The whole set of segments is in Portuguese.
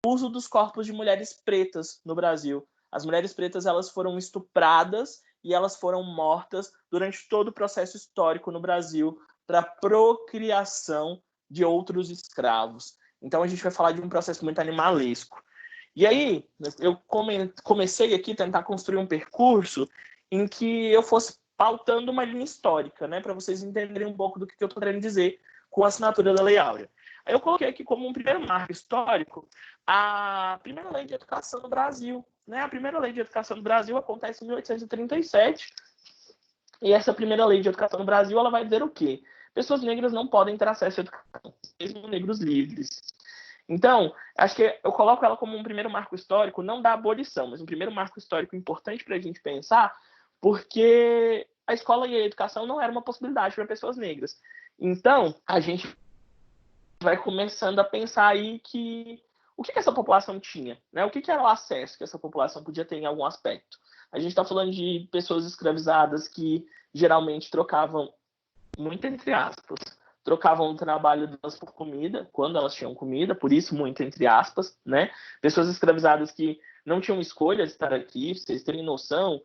uso dos corpos de mulheres pretas no Brasil. As mulheres pretas, elas foram estupradas e elas foram mortas durante todo o processo histórico no Brasil para procriação de outros escravos. Então, a gente vai falar de um processo muito animalesco. E aí, eu comecei aqui a tentar construir um percurso em que eu fosse pautando uma linha histórica, né, para vocês entenderem um pouco do que eu estou querendo dizer com a assinatura da Lei Áurea. Aí eu coloquei aqui como um primeiro marco histórico a primeira lei de educação no Brasil. Né? A primeira lei de educação no Brasil acontece em 1837, e essa primeira lei de educação no Brasil ela vai dizer o quê? Pessoas negras não podem ter acesso à educação, mesmo negros livres. Então, acho que eu coloco ela como um primeiro marco histórico, não da abolição, mas um primeiro marco histórico importante para a gente pensar, porque a escola e a educação não era uma possibilidade para pessoas negras. Então, a gente vai começando a pensar aí que o que essa população tinha, né? O que era o acesso que essa população podia ter em algum aspecto. A gente está falando de pessoas escravizadas que geralmente trocavam, muito entre aspas, trocavam o trabalho delas por comida, quando elas tinham comida, por isso muito entre aspas, né? Pessoas escravizadas que não tinham escolha de estar aqui, vocês terem noção,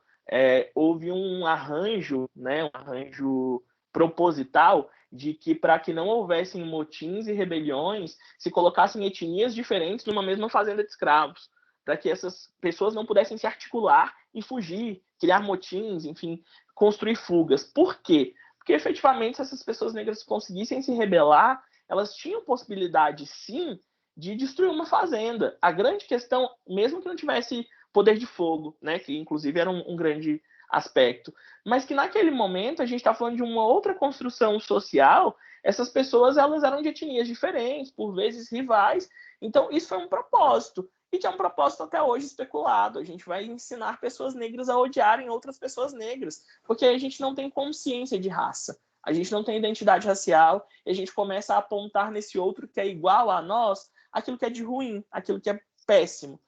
houve um arranjo, né? Um arranjo proposital de que para que não houvessem motins e rebeliões, se colocassem etnias diferentes numa mesma fazenda de escravos, para que essas pessoas não pudessem se articular e fugir, criar motins, enfim, construir fugas. Por quê? Porque, efetivamente, se essas pessoas negras conseguissem se rebelar, elas tinham possibilidade, sim, de destruir uma fazenda. A grande questão, mesmo que não tivesse poder de fogo, né, que, inclusive, era um grande aspecto, mas que, naquele momento, a gente está falando de uma outra construção social, essas pessoas elas eram de etnias diferentes, por vezes rivais, então isso foi um propósito. E que é um propósito até hoje especulado. A gente vai ensinar pessoas negras a odiarem outras pessoas negras, porque a gente não tem consciência de raça, a gente não tem identidade racial, e a gente começa a apontar nesse outro que é igual a nós, aquilo que é de ruim, aquilo que é péssimo.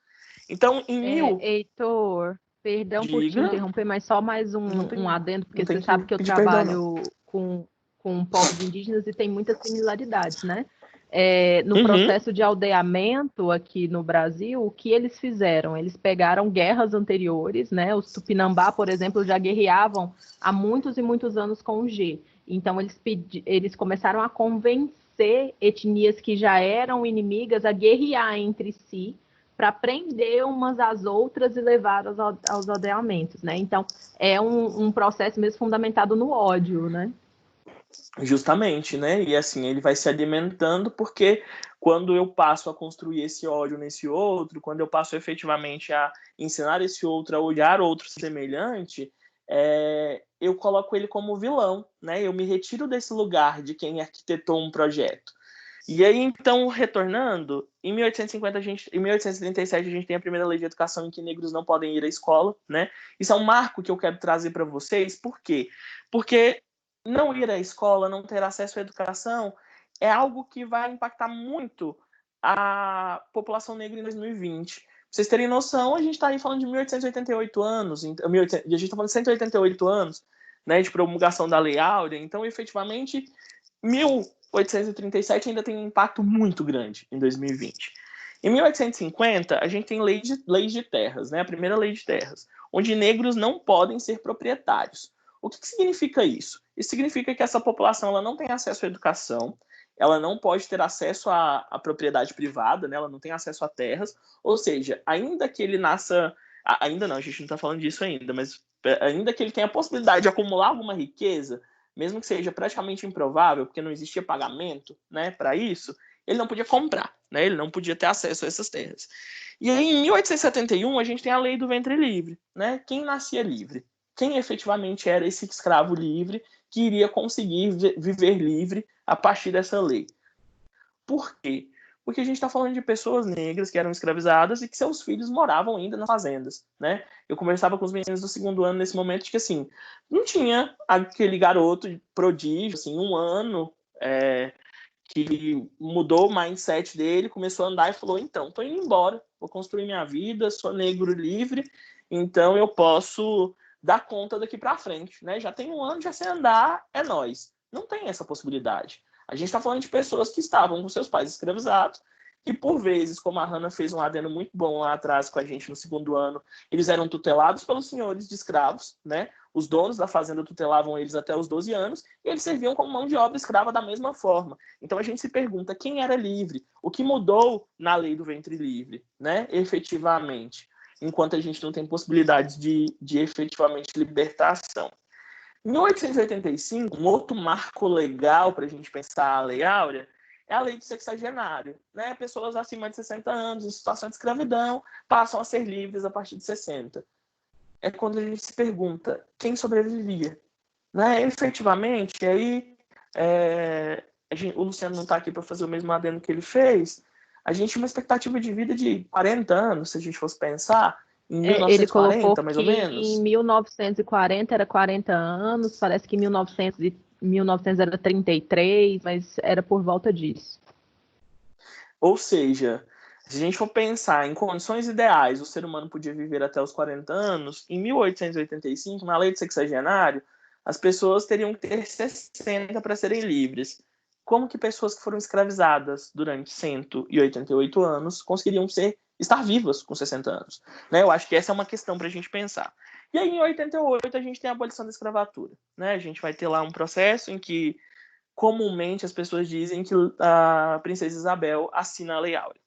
Então, Heitor, perdão por te Diga. interromper, mas só mais um adendo, porque Não tem você sabe que que eu pedir perdão, não. trabalho com povos indígenas e tem muitas similaridades, né? No processo de aldeamento aqui no Brasil, o que eles fizeram? Eles pegaram guerras anteriores, né? Os Tupinambá, por exemplo, já guerreavam há muitos e muitos anos com o G. Então, eles começaram a convencer etnias que já eram inimigas a guerrear entre si, para prender umas às outras e levar aos aldeamentos, né? Então, é um processo mesmo fundamentado no ódio, né? Justamente, né? E assim, ele vai se alimentando porque quando eu passo a construir esse ódio nesse outro, quando eu passo efetivamente a ensinar esse outro a olhar outro semelhante, eu coloco ele como vilão, né? Eu me retiro desse lugar de quem arquitetou um projeto. E aí, então, retornando, em 1837 a gente tem a primeira lei de educação em que negros não podem ir à escola, né? Isso é um marco que eu quero trazer para vocês. Por quê? Porque não ir à escola, não ter acesso à educação, é algo que vai impactar muito a população negra em 2020. Pra vocês terem noção, a gente está aí falando de 1888 anos, a gente está falando de 188 anos, né, de promulgação da Lei Áurea, então, efetivamente, 1837 ainda tem um impacto muito grande em 2020. Em 1850, a gente tem leis de terras, né, a primeira lei de terras, onde negros não podem ser proprietários. O que significa isso? Isso significa que essa população ela não tem acesso à educação, ela não pode ter acesso à propriedade privada, né? Ela não tem acesso a terras, ou seja, ainda que ele nasça... Ainda não, a gente não está falando disso ainda, mas ainda que ele tenha a possibilidade de acumular alguma riqueza, mesmo que seja praticamente improvável, porque não existia pagamento, né, para isso, ele não podia comprar, né? Ele não podia ter acesso a essas terras. E aí, em 1871, a gente tem a lei do ventre livre, né? Quem nascia livre? Quem efetivamente era esse escravo livre que iria conseguir viver livre a partir dessa lei. Por quê? Porque a gente está falando de pessoas negras que eram escravizadas e que seus filhos moravam ainda nas fazendas, né? Eu conversava com os meninos do segundo ano nesse momento de que, assim, não tinha aquele garoto prodígio, assim, 1 ano, que mudou o mindset dele, começou a andar e falou, então, tô indo embora, vou construir minha vida, sou negro livre, então eu posso dar conta daqui para frente, né? Já tem 1 ano, já sei andar, é nóis. Não tem essa possibilidade. A gente está falando de pessoas que estavam com seus pais escravizados, que por vezes, como a Hannah fez um adendo muito bom lá atrás com a gente no segundo ano, eles eram tutelados pelos senhores de escravos, né? Os donos da fazenda tutelavam eles até os 12 anos e eles serviam como mão de obra escrava da mesma forma. Então a gente se pergunta quem era livre, o que mudou na lei do ventre livre, né? Efetivamente, enquanto a gente não tem possibilidade de efetivamente libertação. Em 1885, um outro marco legal para a gente pensar a Lei Áurea é a lei do sexagenário. Né? Pessoas acima de 60 anos, em situação de escravidão, passam a ser livres a partir de 60. É quando a gente se pergunta quem sobrevivia. Né? Efetivamente, aí, o Luciano não está aqui para fazer o mesmo adendo que ele fez, a gente tinha uma expectativa de vida de 40 anos, se a gente fosse pensar, em Ele colocou 1940, mais ou que menos. em 1940 era 40 anos, parece que em 1900 era 33, mas era por volta disso. Ou seja, se a gente for pensar em condições ideais, o ser humano podia viver até os 40 anos, em 1885, na lei do sexagenário, as pessoas teriam que ter 60 para serem livres. Como que pessoas que foram escravizadas durante 188 anos conseguiriam estar vivas com 60 anos? Né? Eu acho que essa é uma questão para a gente pensar. E aí, em 88, a gente tem a abolição da escravatura. Né? A gente vai ter lá um processo em que, comumente, as pessoas dizem que a princesa Isabel assina a Lei Áurea.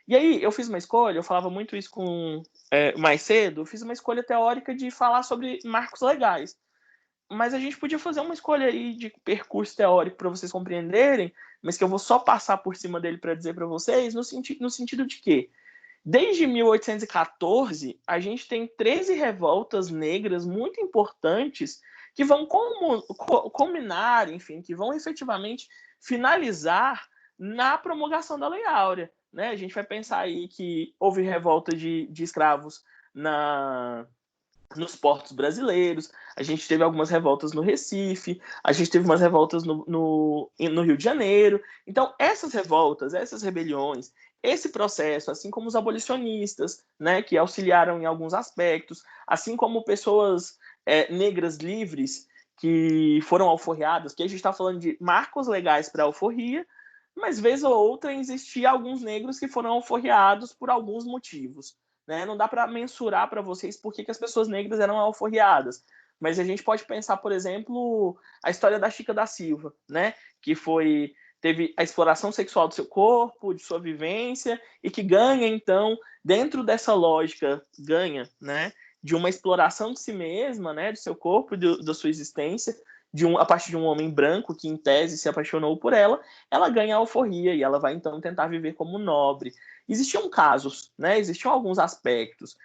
E aí, eu fiz uma escolha, eu falava muito isso mais cedo, eu fiz uma escolha teórica de falar sobre marcos legais. Mas a gente podia fazer uma escolha aí de percurso teórico para vocês compreenderem, mas que eu vou só passar por cima dele para dizer para vocês, no sentido de que, desde 1814, a gente tem 13 revoltas negras muito importantes que vão culminar, enfim, que vão efetivamente finalizar na promulgação da Lei Áurea. Né? A gente vai pensar aí que houve revolta de escravos nos portos brasileiros, a gente teve algumas revoltas no Recife, a gente teve umas revoltas no Rio de Janeiro. Então, essas revoltas, essas rebeliões, esse processo, assim como os abolicionistas, né, que auxiliaram em alguns aspectos, assim como pessoas negras livres que foram alforriadas, que a gente está falando de marcos legais para a alforria, mas vez ou outra existia alguns negros que foram alforriados por alguns motivos. Né? Não dá para mensurar para vocês por que as pessoas negras eram alforriadas. Mas a gente pode pensar, por exemplo, a história da Chica da Silva, né? Que teve a exploração sexual do seu corpo, de sua vivência, e que ganha, então, dentro dessa lógica, né? De uma exploração de si mesma, né? Do seu corpo, da sua existência, a partir de um homem branco que, em tese, se apaixonou por ela, ela ganha a alforria e ela vai, então, tentar viver como nobre. Existiam casos, né? Existiam alguns aspectos.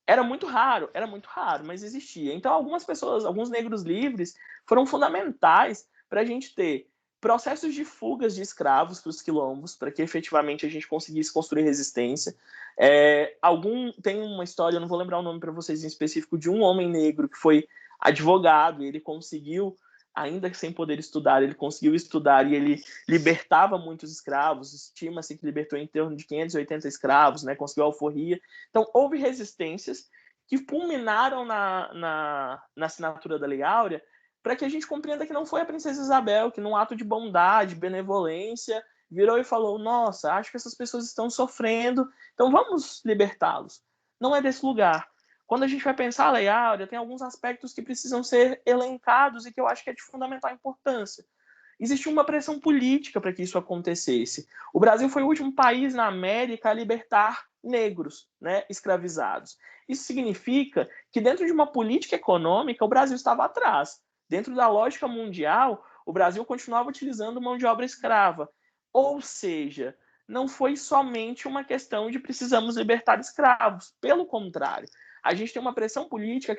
Era muito raro, mas existia. Então, algumas pessoas, alguns negros livres, foram fundamentais para a gente ter processos de fugas de escravos para os quilombos, para que efetivamente a gente conseguisse construir resistência. Tem uma história, eu não vou lembrar o nome para vocês em específico, de um homem negro que foi advogado e ele conseguiu, ainda sem poder estudar, ele conseguiu estudar e ele libertava muitos escravos, estima-se que libertou em torno de 580 escravos, né, conseguiu a alforria. Então, houve resistências que culminaram na assinatura da Lei Áurea para que a gente compreenda que não foi a princesa Isabel que, num ato de bondade, benevolência, virou e falou, nossa, acho que essas pessoas estão sofrendo, então vamos libertá-los. Não é desse lugar. Quando a gente vai pensar a Lei Áurea, tem alguns aspectos que precisam ser elencados e que eu acho que é de fundamental importância. Existia uma pressão política para que isso acontecesse. O Brasil foi o último país na América a libertar negros, né, escravizados. Isso significa que dentro de uma política econômica o Brasil estava atrás. Dentro da lógica mundial, o Brasil continuava utilizando mão de obra escrava. Ou seja, não foi somente uma questão de precisamos libertar escravos. Pelo contrário, a gente tem uma pressão política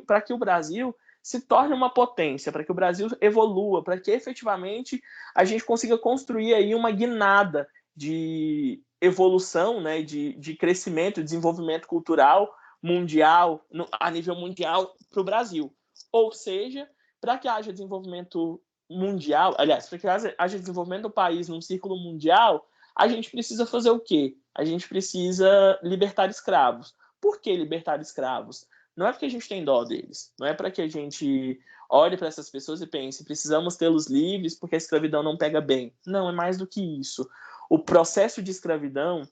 para que o Brasil se torne uma potência, para que o Brasil evolua, para que efetivamente a gente consiga construir aí uma guinada de evolução, né, de crescimento, de desenvolvimento cultural mundial, a nível mundial para o Brasil. Ou seja, para que haja desenvolvimento mundial, aliás, para que haja desenvolvimento do país num círculo mundial, a gente precisa fazer o quê? A gente precisa libertar escravos. Por que libertar escravos? Não é porque a gente tem dó deles, não é para que a gente olhe para essas pessoas e pense, precisamos tê-los livres porque a escravidão não pega bem. Não, é mais do que isso. o processo de escravidão,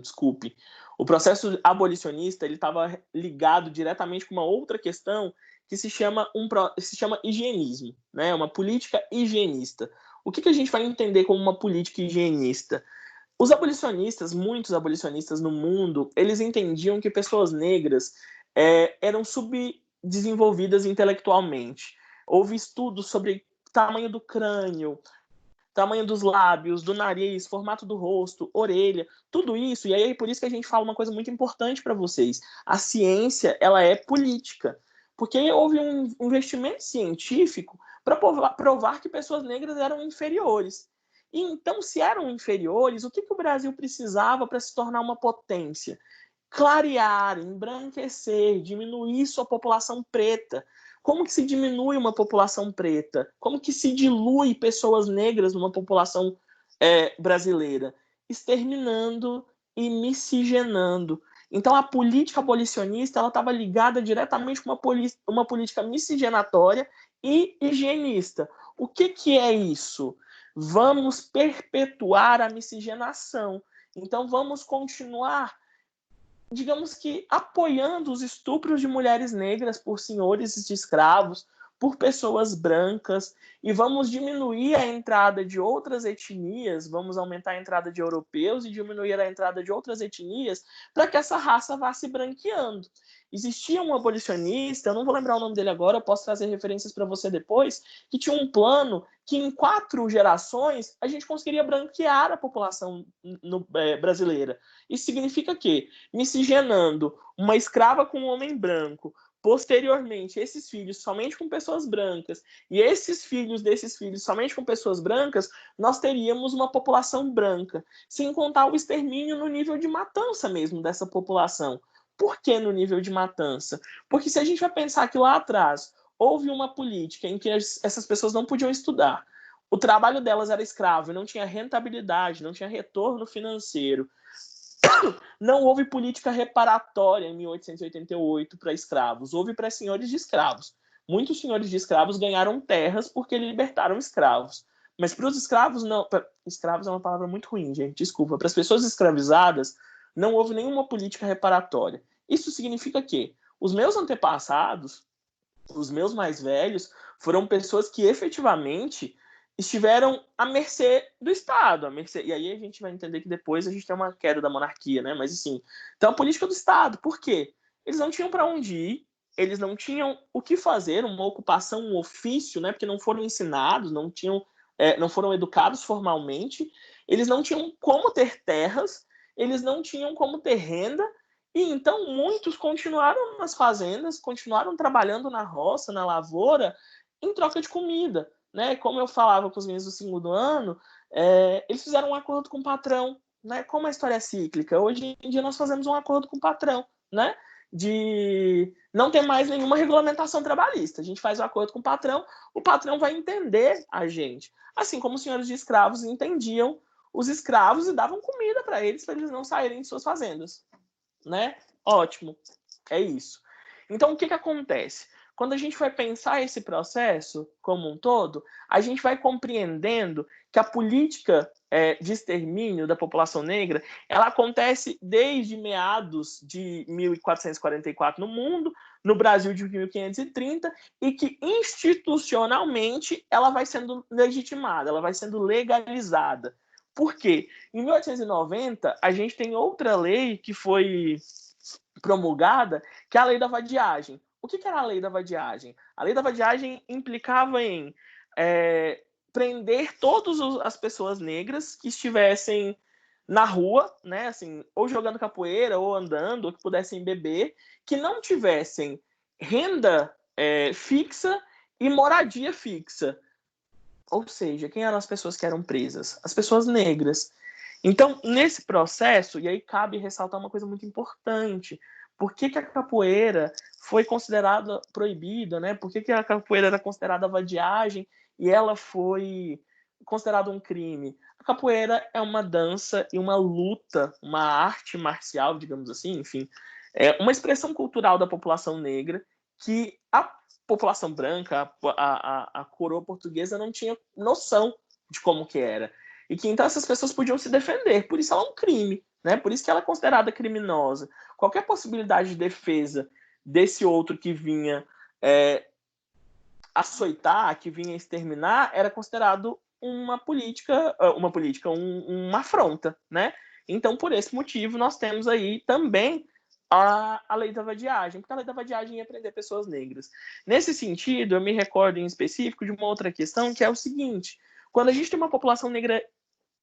desculpe, o processo abolicionista, ele estava ligado diretamente com uma outra questão que se chama higienismo, né? Uma política higienista. O que a gente vai entender como uma política higienista? Os abolicionistas, muitos abolicionistas no mundo, eles entendiam que pessoas negras eram subdesenvolvidas intelectualmente. Houve estudos sobre tamanho do crânio, tamanho dos lábios, do nariz, formato do rosto, orelha, tudo isso. E aí é por isso que a gente fala uma coisa muito importante para vocês. A ciência, ela é política. Porque houve um investimento científico para provar que pessoas negras eram inferiores. E então, se eram inferiores, o que o Brasil precisava para se tornar uma potência? Clarear, embranquecer, diminuir sua população preta. Como que se diminui uma população preta? Como que se dilui pessoas negras numa população brasileira? Exterminando e miscigenando. Então, a política abolicionista estava ligada diretamente com uma política miscigenatória e higienista. O que é isso? Vamos perpetuar a miscigenação. Então, vamos continuar, digamos que, apoiando os estupros de mulheres negras por senhores de escravos, por pessoas brancas, e vamos diminuir a entrada de outras etnias, vamos aumentar a entrada de europeus e diminuir a entrada de outras etnias, para que essa raça vá se branqueando. Existia um abolicionista, eu não vou lembrar o nome dele agora, posso trazer referências para você depois, que tinha um plano que em 4 gerações a gente conseguiria branquear a população brasileira. Isso significa que, miscigenando uma escrava com um homem branco, posteriormente, esses filhos somente com pessoas brancas, e esses filhos desses filhos somente com pessoas brancas, nós teríamos uma população branca, sem contar o extermínio no nível de matança mesmo dessa população. Por que no nível de matança? Porque se a gente vai pensar que lá atrás houve uma política em que essas pessoas não podiam estudar, o trabalho delas era escravo, não tinha rentabilidade, não tinha retorno financeiro, não houve política reparatória em 1888 para escravos, houve para senhores de escravos. Muitos senhores de escravos ganharam terras porque libertaram escravos. Mas para os escravos, não. Escravos é uma palavra muito ruim, gente, desculpa. Para as pessoas escravizadas, não houve nenhuma política reparatória. Isso significa que os meus antepassados, os meus mais velhos, foram pessoas que efetivamente estiveram à mercê do Estado. E aí a gente vai entender que depois a gente tem uma queda da monarquia, né? Mas assim, então a política do Estado. Por quê? Eles não tinham para onde ir, eles não tinham o que fazer, uma ocupação, um ofício, né? Porque não foram ensinados, não foram educados formalmente, eles não tinham como ter terras, eles não tinham como ter renda, e então muitos continuaram nas fazendas, continuaram trabalhando na roça, na lavoura, em troca de comida. Né? Como eu falava com os meninos do 2º ano, eles fizeram um acordo com o patrão. Né? Como a história é cíclica, hoje em dia nós fazemos um acordo com o patrão, né? De não ter mais nenhuma regulamentação trabalhista. A gente faz o acordo com o patrão vai entender a gente. Assim como os senhores de escravos entendiam os escravos e davam comida para eles não saírem de suas fazendas. Né? Ótimo, é isso. Então, o que acontece? Quando a gente vai pensar esse processo como um todo, a gente vai compreendendo que a política de extermínio da população negra, ela acontece desde meados de 1444 no mundo, no Brasil de 1530, e que institucionalmente ela vai sendo legitimada, ela vai sendo legalizada. Por quê? Em 1890, a gente tem outra lei que foi promulgada, que é a Lei da Vadiagem. O que era a Lei da Vadiagem? A Lei da Vadiagem implicava em prender todas as pessoas negras que estivessem na rua, né, assim, ou jogando capoeira, ou andando, ou que pudessem beber, que não tivessem renda fixa e moradia fixa. Ou seja, quem eram as pessoas que eram presas? As pessoas negras. Então, nesse processo, e aí cabe ressaltar uma coisa muito importante, por que a capoeira foi considerada proibida, né? Por que a capoeira era considerada vadiagem e ela foi considerada um crime? A capoeira é uma dança e uma luta, uma arte marcial, digamos assim, enfim, é uma expressão cultural da população negra que a população branca, a coroa portuguesa não tinha noção de como que era. e que então essas pessoas podiam se defender. Por isso ela é um crime, né? Por isso que ela é considerada criminosa. Qualquer possibilidade de defesa desse outro que vinha açoitar, que vinha exterminar, era considerado uma afronta, né? Então, por esse motivo, nós temos aí também a lei da vadiagem, porque a lei da vadiagem ia prender pessoas negras. Nesse sentido, eu me recordo em específico de uma outra questão, que é o seguinte: quando a gente tem uma população negra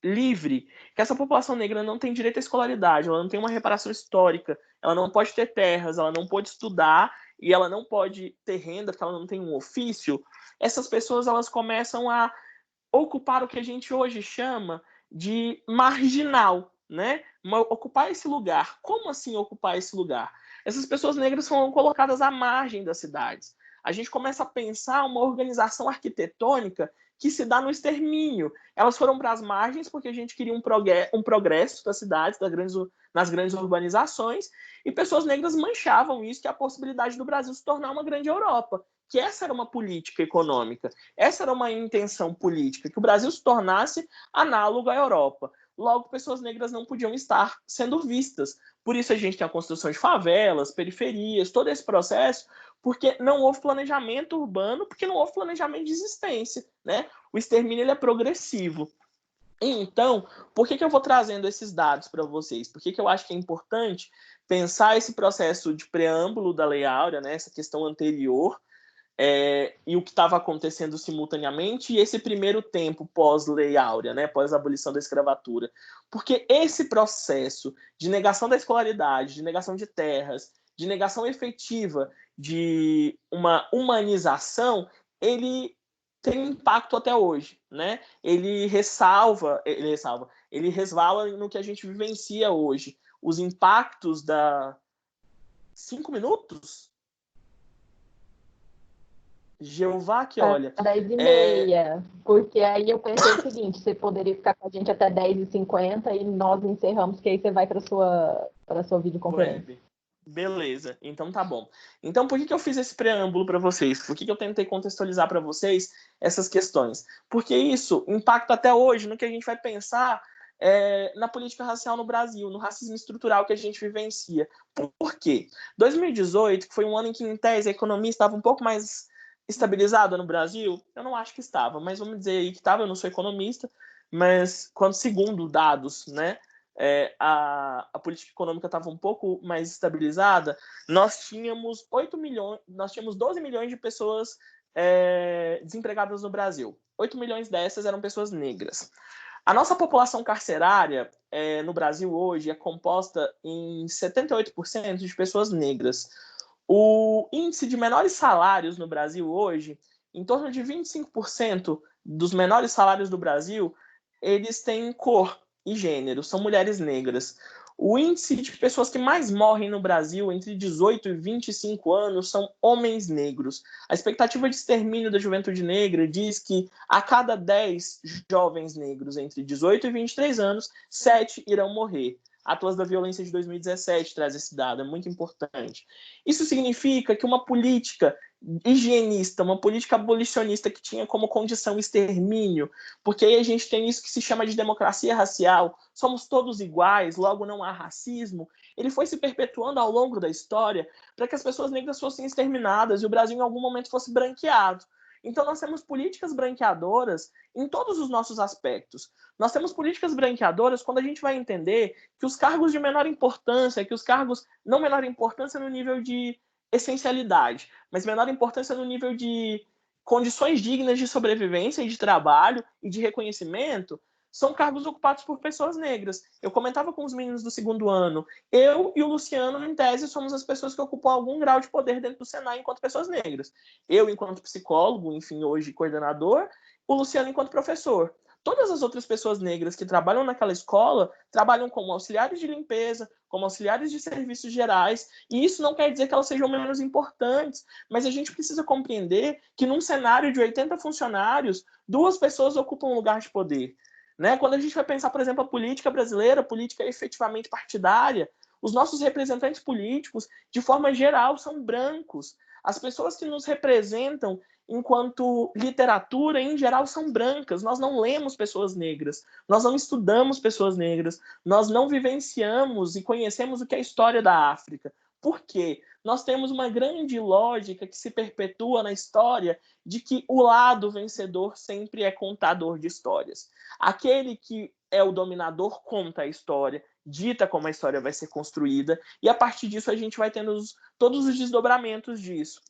livre, que essa população negra não tem direito à escolaridade, ela não tem uma reparação histórica, ela não pode ter terras, ela não pode estudar e ela não pode ter renda, porque ela não tem um ofício, essas pessoas elas começam a ocupar o que a gente hoje chama de marginal, né? Ocupar esse lugar. Como assim ocupar esse lugar? Essas pessoas negras foram colocadas à margem das cidades. A gente começa a pensar uma organização arquitetônica que se dá no extermínio. Elas foram para as margens porque a gente queria um progresso das cidades, nas grandes urbanizações, e pessoas negras manchavam isso, que é a possibilidade do Brasil se tornar uma grande Europa. Que essa era uma política econômica, essa era uma intenção política, que o Brasil se tornasse análogo à Europa. Logo, pessoas negras não podiam estar sendo vistas. Por isso a gente tem a construção de favelas, periferias, todo esse processo, porque não houve planejamento urbano, porque não houve planejamento de existência, né? O extermínio ele é progressivo. Então, por que eu vou trazendo esses dados para vocês? Por que eu acho que é importante pensar esse processo de preâmbulo da Lei Áurea, né? Essa questão anterior, e o que estava acontecendo simultaneamente, e esse primeiro tempo pós-Lei Áurea, né, pós-abolição da escravatura. Porque esse processo de negação da escolaridade, de negação de terras, de negação efetiva de uma humanização, ele tem impacto até hoje, né? Ele resvala no que a gente vivencia hoje. Os impactos da... 5 minutos? Jeová que olha. 10h30, porque aí eu pensei o seguinte: você poderia ficar com a gente até 10h50 e nós encerramos, que aí você vai para sua videoconferência. Web. Beleza, então tá bom. Então por que eu fiz esse preâmbulo para vocês? Por que eu tentei contextualizar para vocês essas questões? Porque isso impacta até hoje no que a gente vai pensar na política racial no Brasil, no racismo estrutural que a gente vivencia. Por quê? 2018, que foi um ano em que, em tese, a economia estava um pouco mais estabilizada no Brasil, eu não acho que estava, mas vamos dizer aí que estava, eu não sou economista, mas segundo dados, né, a política econômica estava um pouco mais estabilizada, nós tínhamos 12 milhões de pessoas desempregadas no Brasil. 8 milhões dessas eram pessoas negras. A nossa população carcerária no Brasil hoje é composta em 78% de pessoas negras. O índice de menores salários no Brasil hoje, em torno de 25% dos menores salários do Brasil, eles têm cor e gênero, são mulheres negras. O índice de pessoas que mais morrem no Brasil entre 18 e 25 anos são homens negros. A expectativa de extermínio da juventude negra diz que a cada 10 jovens negros entre 18 e 23 anos, 7 irão morrer. Atlas da Violência de 2017 traz esse dado, é muito importante. Isso significa que uma política higienista, uma política abolicionista que tinha como condição extermínio, porque aí a gente tem isso que se chama de democracia racial, somos todos iguais, logo não há racismo, ele foi se perpetuando ao longo da história para que as pessoas negras fossem exterminadas e o Brasil em algum momento fosse branqueado. Então nós temos políticas branqueadoras em todos os nossos aspectos. Nós temos políticas branqueadoras quando a gente vai entender que os cargos de menor importância, que os cargos não menor importância no nível de essencialidade, mas menor importância no nível de condições dignas de sobrevivência e de trabalho e de reconhecimento, são cargos ocupados por pessoas negras. Eu comentava com os meninos do segundo ano, eu e o Luciano, em tese, somos as pessoas que ocupam algum grau de poder dentro do Senai enquanto pessoas negras. Eu, enquanto psicólogo, enfim, hoje coordenador, o Luciano enquanto professor. Todas as outras pessoas negras que trabalham naquela escola trabalham como auxiliares de limpeza, como auxiliares de serviços gerais, e isso não quer dizer que elas sejam menos importantes, mas a gente precisa compreender que num cenário de 80 funcionários, 2 pessoas ocupam um lugar de poder. Né? Quando a gente vai pensar, por exemplo, a política brasileira, a política efetivamente partidária, os nossos representantes políticos, de forma geral, são brancos. As pessoas que nos representam enquanto literatura, em geral, são brancas. Nós não lemos pessoas negras, nós não estudamos pessoas negras, nós não vivenciamos e conhecemos o que é a história da África. Por quê? Nós temos uma grande lógica que se perpetua na história de que o lado vencedor sempre é contador de histórias. Aquele que é o dominador conta a história, dita como a história vai ser construída, e a partir disso a gente vai tendo todos os desdobramentos disso.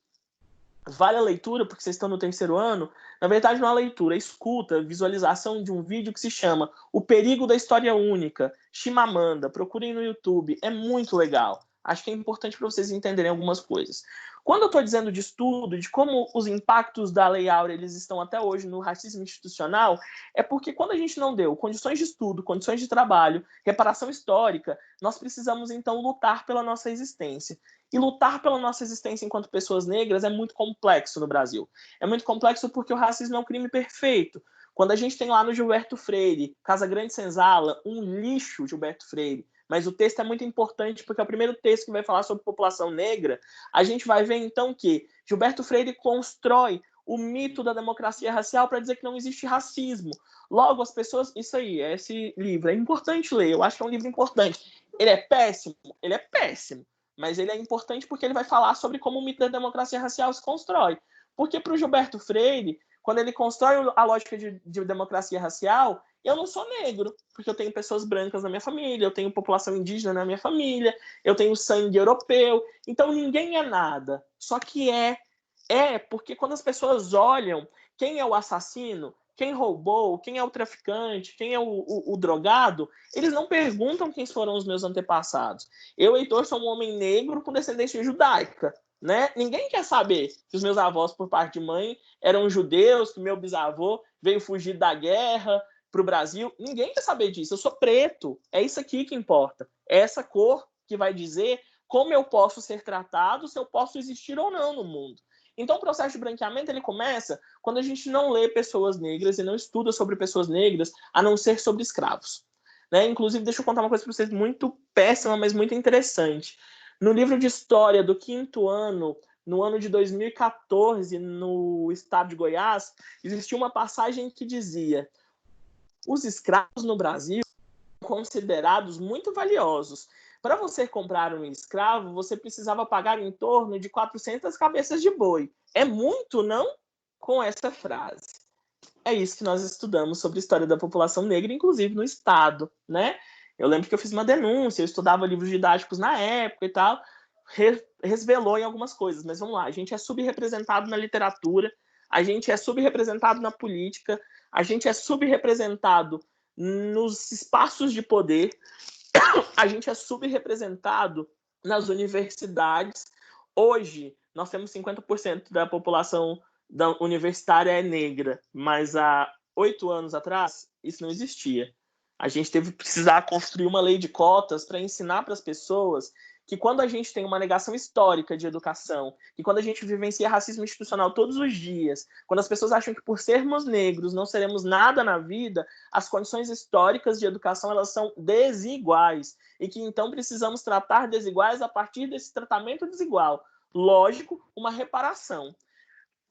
Vale a leitura, porque vocês estão no terceiro ano, na verdade não é a leitura, é escuta, visualização de um vídeo que se chama O Perigo da História Única, Chimamanda, procurem no YouTube, é muito legal. Acho que é importante para vocês entenderem algumas coisas. Quando eu estou dizendo de estudo, de como os impactos da Lei Áurea eles estão até hoje no racismo institucional, é porque quando a gente não deu condições de estudo, condições de trabalho, reparação histórica, nós precisamos então lutar pela nossa existência. E lutar pela nossa existência enquanto pessoas negras é muito complexo no Brasil. É muito complexo porque o racismo é um crime perfeito. Quando a gente tem lá no Gilberto Freire, Casa Grande Senzala, um lixo Gilberto Freire, mas o texto é muito importante porque é o primeiro texto que vai falar sobre população negra, a gente vai ver então que Gilberto Freire constrói o mito da democracia racial para dizer que não existe racismo. Logo, as pessoas... Isso aí, esse livro é importante ler, eu acho que é um livro importante. Ele é péssimo? Ele é péssimo. Mas ele é importante porque ele vai falar sobre como o mito da democracia racial se constrói. Porque para o Gilberto Freire, quando ele constrói a lógica de democracia racial, eu não sou negro, porque eu tenho pessoas brancas na minha família, eu tenho população indígena na minha família, eu tenho sangue europeu, então ninguém é nada. Só que porque quando as pessoas olham quem é o assassino, quem roubou, quem é o traficante, quem é o drogado, eles não perguntam quem foram os meus antepassados. Eu, Heitor, sou um homem negro com descendência judaica. Né? Ninguém quer saber que os meus avós, por parte de mãe, eram judeus, que meu bisavô veio fugir da guerra para o Brasil. Ninguém quer saber disso. Eu sou preto. É isso aqui que importa. É essa cor que vai dizer como eu posso ser tratado, se eu posso existir ou não no mundo. Então, o processo de branqueamento ele começa quando a gente não lê pessoas negras e não estuda sobre pessoas negras, a não ser sobre escravos. Né? Inclusive, deixa eu contar uma coisa para vocês muito péssima, mas muito interessante. No livro de história do 5º ano, no ano de 2014, no estado de Goiás, existia uma passagem que dizia: os escravos no Brasil são considerados muito valiosos. Para você comprar um escravo, você precisava pagar em torno de 400 cabeças de boi. É muito, não? Com essa frase. É isso que nós estudamos sobre a história da população negra, inclusive no estado, né? Eu lembro que eu fiz uma denúncia, eu estudava livros didáticos na época e tal, resvelou em algumas coisas, mas vamos lá, a gente é subrepresentado na literatura, a gente é subrepresentado na política, a gente é subrepresentado nos espaços de poder, a gente é subrepresentado nas universidades. Hoje, nós temos 50% da população universitária é negra, mas há 8 anos atrás, isso não existia. A gente teve que precisar construir uma lei de cotas para ensinar para as pessoas que quando a gente tem uma negação histórica de educação, e quando a gente vivencia racismo institucional todos os dias, quando as pessoas acham que por sermos negros não seremos nada na vida, as condições históricas de educação elas são desiguais, e que então precisamos tratar desiguais a partir desse tratamento desigual. Lógico, uma reparação.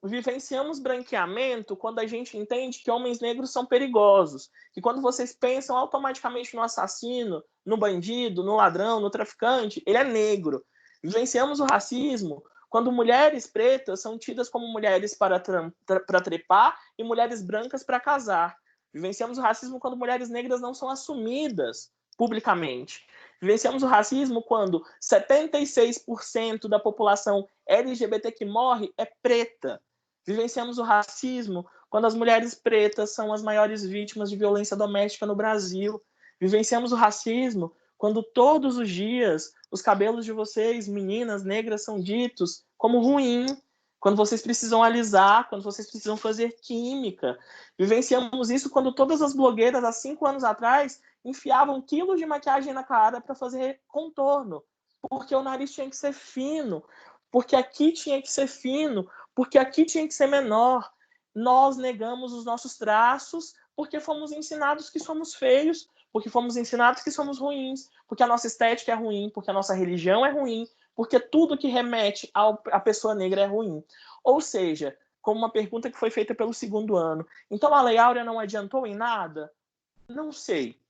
Vivenciamos branqueamento quando a gente entende que homens negros são perigosos, que quando vocês pensam automaticamente no assassino, no bandido, no ladrão, no traficante, ele é negro. Vivenciamos o racismo quando mulheres pretas são tidas como mulheres para trepar e mulheres brancas para casar. Vivenciamos o racismo quando mulheres negras não são assumidas publicamente. Vivenciamos o racismo quando 76% da população LGBT que morre é preta. Vivenciamos o racismo quando as mulheres pretas são as maiores vítimas de violência doméstica no Brasil. Vivenciamos o racismo quando todos os dias os cabelos de vocês, meninas negras, são ditos como ruim, quando vocês precisam alisar, quando vocês precisam fazer química. Vivenciamos isso quando todas as blogueiras, há 5 anos atrás, enfiavam quilos de maquiagem na cara para fazer contorno, porque o nariz tinha que ser fino, porque aqui tinha que ser fino, porque aqui tinha que ser menor. Nós negamos os nossos traços porque fomos ensinados que somos feios, porque fomos ensinados que somos ruins, porque a nossa estética é ruim, porque a nossa religião é ruim, porque tudo que remete à pessoa negra é ruim. Ou seja, como uma pergunta que foi feita pelo 2º ano. Então, a Lei Áurea não adiantou em nada? Não sei.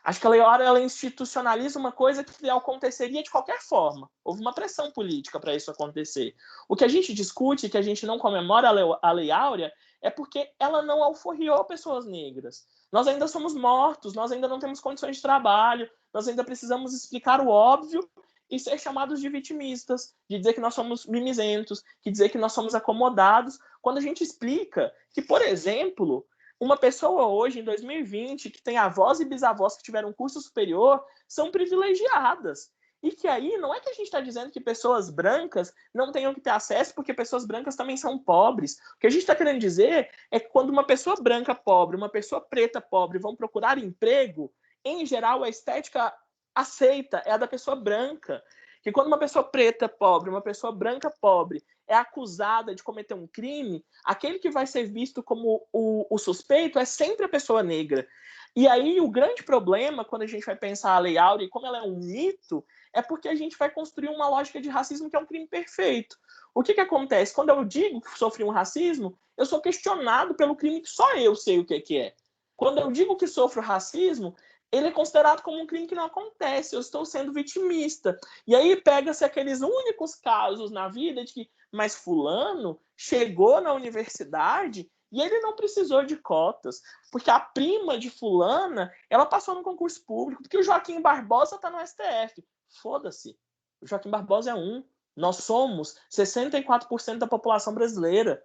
Acho que a Lei Áurea ela institucionaliza uma coisa que aconteceria de qualquer forma. Houve uma pressão política para isso acontecer. O que a gente discute, que a gente não comemora a Lei Áurea, é porque ela não alforriou pessoas negras. Nós ainda somos mortos, nós ainda não temos condições de trabalho, nós ainda precisamos explicar o óbvio e ser chamados de vitimistas, de dizer que nós somos mimizentos, de dizer que nós somos acomodados, quando a gente explica que, por exemplo, uma pessoa hoje, em 2020, que tem avós e bisavós que tiveram um curso superior, são privilegiadas. E que aí não é que a gente está dizendo que pessoas brancas não tenham que ter acesso, porque pessoas brancas também são pobres. O que a gente está querendo dizer é que quando uma pessoa branca pobre, uma pessoa preta pobre vão procurar emprego, em geral a estética aceita é a da pessoa branca. Que quando uma pessoa preta pobre, uma pessoa branca pobre é acusada de cometer um crime, aquele que vai ser visto como o suspeito é sempre a pessoa negra. E aí o grande problema, quando a gente vai pensar a Lei Áurea e como ela é um mito, é porque a gente vai construir uma lógica de racismo que é um crime perfeito. O que acontece? Quando eu digo que sofri um racismo, eu sou questionado pelo crime que só eu sei o que é. Quando eu digo que sofro racismo, ele é considerado como um crime que não acontece, eu estou sendo vitimista. E aí pega-se aqueles únicos casos na vida de que, mas fulano chegou na universidade e ele não precisou de cotas, porque a prima de fulana, ela passou no concurso público, porque o Joaquim Barbosa está no STF. Foda-se, o Joaquim Barbosa é um. Nós somos 64% da população brasileira.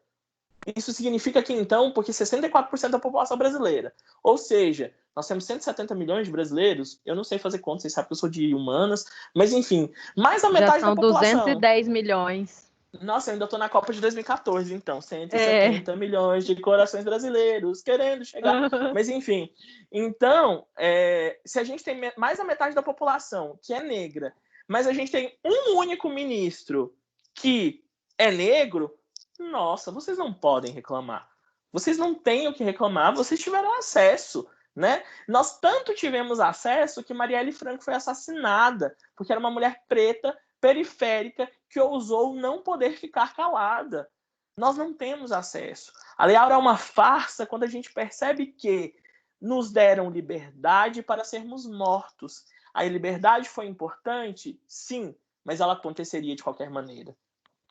Isso significa que, então, porque 64% da população brasileira, ou seja, nós temos 170 milhões de brasileiros, eu não sei fazer conta, vocês sabem que eu sou de humanas, mas enfim, mais da metade da população. Já são 210 milhões. Nossa, eu ainda estou na Copa de 2014, então, 170 milhões de corações brasileiros querendo chegar, mas enfim. Então, se a gente tem mais da metade da população que é negra, mas a gente tem um único ministro que é negro, nossa, vocês não podem reclamar. Vocês não têm o que reclamar, vocês tiveram acesso, né? Nós tanto tivemos acesso que Marielle Franco foi assassinada, porque era uma mulher preta, periférica, que ousou não poder ficar calada. Nós não temos acesso. A Lei Áurea é uma farsa quando a gente percebe que nos deram liberdade para sermos mortos. A liberdade foi importante? Sim, mas ela aconteceria de qualquer maneira.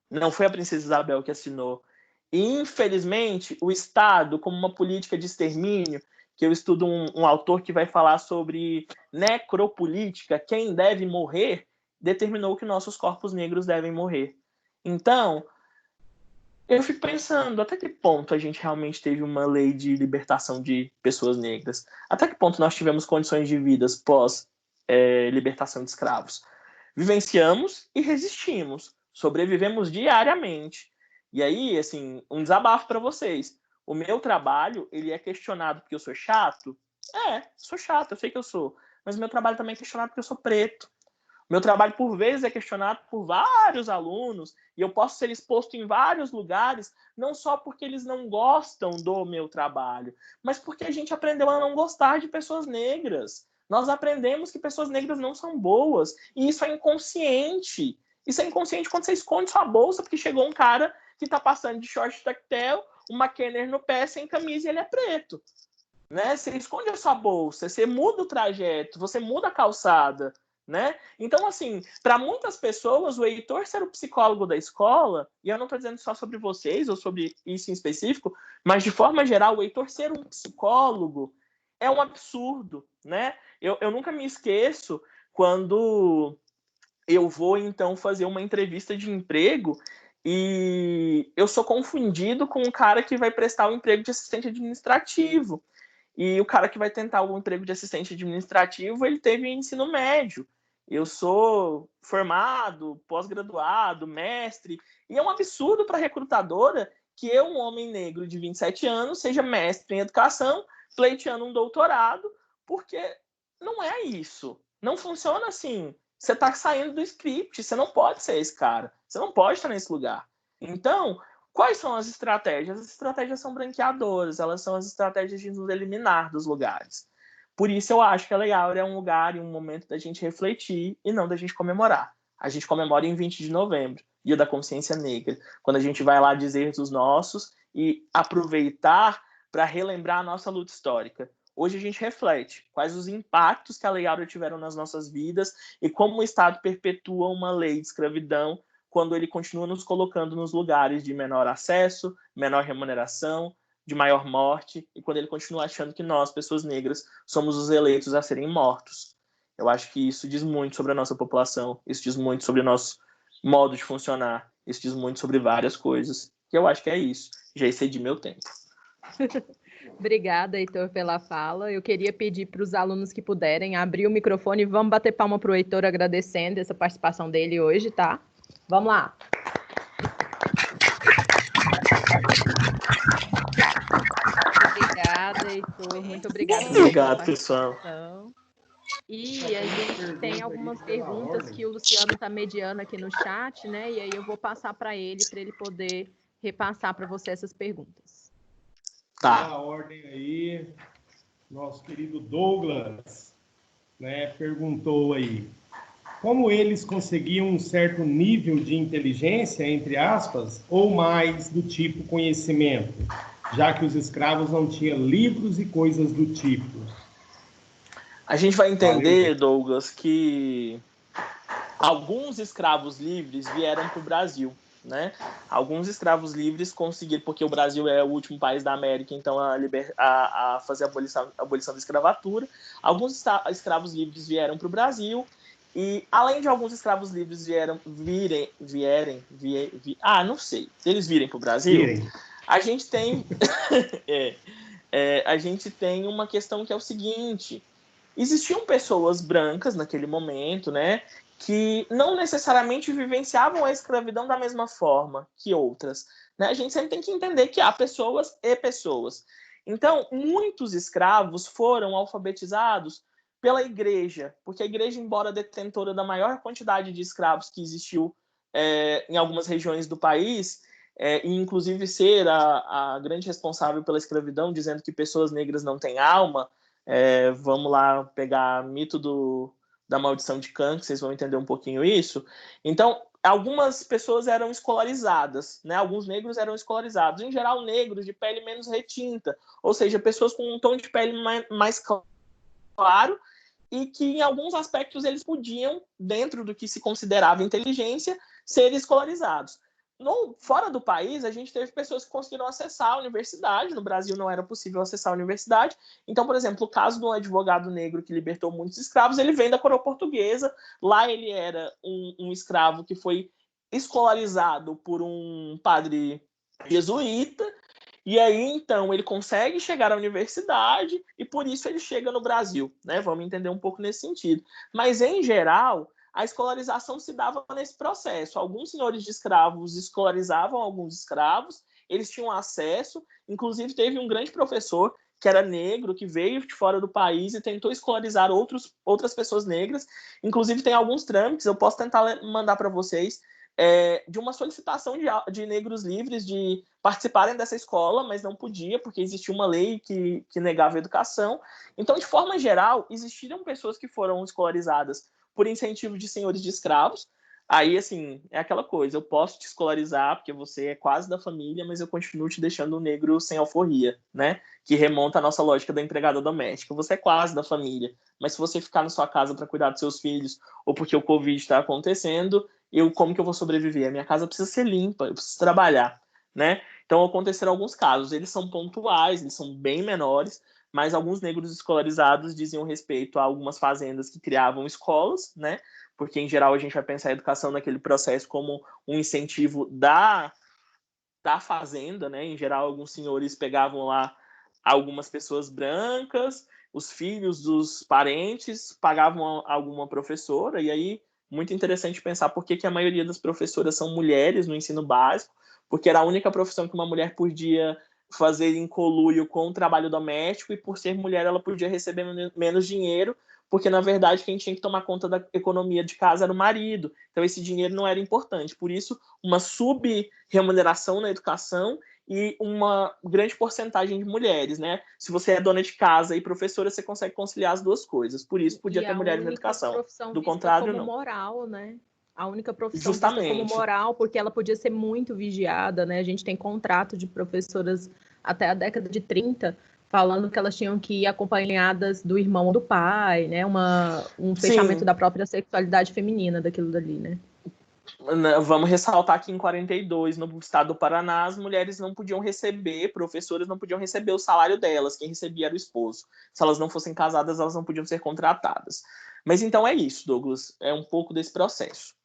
Não foi a Princesa Isabel que assinou. E, infelizmente, o Estado, como uma política de extermínio, que eu estudo um autor que vai falar sobre necropolítica, quem deve morrer, determinou que nossos corpos negros devem morrer. Então, eu fico pensando, até que ponto a gente realmente teve uma lei de libertação de pessoas negras? Até que ponto nós tivemos condições de vida pós-libertação de escravos? Vivenciamos e resistimos. Sobrevivemos diariamente. E aí, assim, um desabafo para vocês. O meu trabalho, ele é questionado porque eu sou chato? Sou chato, eu sei que eu sou. Mas o meu trabalho também é questionado porque eu sou preto. O meu trabalho, por vezes, é questionado por vários alunos e eu posso ser exposto em vários lugares, não só porque eles não gostam do meu trabalho, mas porque a gente aprendeu a não gostar de pessoas negras. Nós aprendemos que pessoas negras não são boas e isso é inconsciente. Isso é inconsciente quando você esconde sua bolsa porque chegou um cara que está passando de short tactel, uma Kenner no pé, sem camisa e ele é preto. Né? Você esconde a sua bolsa, você muda o trajeto, você muda a calçada. Né? Então, assim, para muitas pessoas, o Heitor ser o psicólogo da escola, e eu não estou dizendo só sobre vocês ou sobre isso em específico, mas de forma geral, o Heitor ser um psicólogo é um absurdo. Né? Eu nunca me esqueço quando eu vou, então, fazer uma entrevista de emprego e eu sou confundido com o cara que vai prestar o emprego de assistente administrativo. E o cara que vai tentar o emprego de assistente administrativo, ele teve ensino médio. Eu sou formado, pós-graduado, mestre, e é um absurdo para a recrutadora que eu, um homem negro de 27 anos, seja mestre em educação, pleiteando um doutorado, porque não é isso. Não funciona assim. Você está saindo do script, você não pode ser esse cara, você não pode estar nesse lugar. Então, quais são as estratégias? As estratégias são branqueadoras, elas são as estratégias de nos eliminar dos lugares. Por isso eu acho que a Lei Áurea é um lugar e um momento da gente refletir e não da gente comemorar. A gente comemora em 20 de novembro, Dia da Consciência Negra, quando a gente vai lá dizer dos nossos e aproveitar para relembrar a nossa luta histórica. Hoje a gente reflete quais os impactos que a Lei Áurea tiveram nas nossas vidas e como o Estado perpetua uma lei de escravidão quando ele continua nos colocando nos lugares de menor acesso, menor remuneração, de maior morte, e quando ele continua achando que nós, pessoas negras, somos os eleitos a serem mortos. Eu acho que isso diz muito sobre a nossa população, isso diz muito sobre o nosso modo de funcionar, isso diz muito sobre várias coisas, e eu acho que é isso. Já excedi meu tempo. Obrigada, Heitor, pela fala. Eu queria pedir para os alunos que puderem abrir o microfone e vamos bater palma para o Heitor agradecendo essa participação dele hoje, tá? Vamos lá. Obrigada, Heitor. Muito obrigada pela Obrigado, pessoal. E a gente tem algumas perguntas que o Luciano está mediando aqui no chat, né? E aí eu vou passar para ele poder repassar para você essas perguntas. Tá. Na ordem aí, nosso querido Douglas, né, perguntou aí, como eles conseguiam um certo nível de inteligência, entre aspas, ou mais do tipo conhecimento, já que os escravos não tinham livros e coisas do tipo? A gente vai entender, Douglas, que alguns escravos livres vieram para o Brasil, né? Alguns escravos livres conseguiram, porque o Brasil é o último país da América, então a fazer a abolição da escravatura. Alguns escravos livres vieram para o Brasil e, além de alguns escravos livres não sei, se eles virem para o Brasil, a gente tem a gente tem uma questão que é o seguinte: existiam pessoas brancas naquele momento, né, que não necessariamente vivenciavam a escravidão da mesma forma que outras, né? A gente sempre tem que entender que há pessoas e pessoas. Então, muitos escravos foram alfabetizados pela igreja, porque a igreja, embora detentora da maior quantidade de escravos que existiu em algumas regiões do país, e inclusive ser a grande responsável pela escravidão, dizendo que pessoas negras não têm alma, vamos lá pegar mito da maldição de Kant, que vocês vão entender um pouquinho isso. Então, algumas pessoas eram escolarizadas, né? Alguns negros eram escolarizados, em geral negros de pele menos retinta, ou seja, pessoas com um tom de pele mais claro, e que em alguns aspectos eles podiam, dentro do que se considerava inteligência, ser escolarizados. Fora do país, a gente teve pessoas que conseguiram acessar a universidade. No Brasil não era possível acessar a universidade. Então, por exemplo, o caso de um advogado negro que libertou muitos escravos, ele vem da coroa portuguesa. Lá ele era um escravo que foi escolarizado por um padre jesuíta. E aí, então, ele consegue chegar à universidade e por isso ele chega no Brasil, né? Vamos entender um pouco nesse sentido. Mas, em geral, a escolarização se dava nesse processo. Alguns senhores de escravos escolarizavam alguns escravos, eles tinham acesso, inclusive teve um grande professor que era negro, que veio de fora do país e tentou escolarizar outras pessoas negras. Inclusive tem alguns trâmites, eu posso tentar mandar para vocês, de uma solicitação de negros livres de participarem dessa escola, mas não podia, porque existia uma lei que negava a educação. Então, de forma geral, existiram pessoas que foram escolarizadas por incentivo de senhores de escravos. Aí, assim, é aquela coisa, eu posso te escolarizar, porque você é quase da família, mas eu continuo te deixando um negro sem alforria, né? Que remonta à nossa lógica da empregada doméstica. Você é quase da família, mas se você ficar na sua casa para cuidar dos seus filhos, ou porque o Covid está acontecendo, como que eu vou sobreviver? A minha casa precisa ser limpa, eu preciso trabalhar, né? Então, aconteceram alguns casos. Eles são pontuais, eles são bem menores, mas alguns negros escolarizados diziam respeito a algumas fazendas que criavam escolas, né? Porque, em geral, a gente vai pensar a educação naquele processo como um incentivo da fazenda, né? Em geral, alguns senhores pegavam lá algumas pessoas brancas, os filhos dos parentes pagavam alguma professora, e aí, muito interessante pensar por que a maioria das professoras são mulheres no ensino básico, porque era a única profissão que uma mulher podia fazer em conluio com o trabalho doméstico, e por ser mulher ela podia receber menos dinheiro, porque na verdade quem tinha que tomar conta da economia de casa era o marido, então esse dinheiro não era importante. Por isso, uma sub-remuneração na educação e uma grande porcentagem de mulheres, né? Se você é dona de casa e professora, você consegue conciliar as duas coisas. Por isso, podia ter mulheres na educação. Do contrário, não. Moral, né? A única profissão vista como moral, porque ela podia ser muito vigiada, né? A gente tem contrato de professoras até a década de 30, falando que elas tinham que ir acompanhadas do irmão ou do pai, né? Um fechamento da própria sexualidade feminina daquilo dali, né? Vamos ressaltar que em 42, no estado do Paraná, as mulheres não podiam receber, professoras não podiam receber o salário delas, quem recebia era o esposo. Se elas não fossem casadas, elas não podiam ser contratadas. Mas então é isso, Douglas, é um pouco desse processo.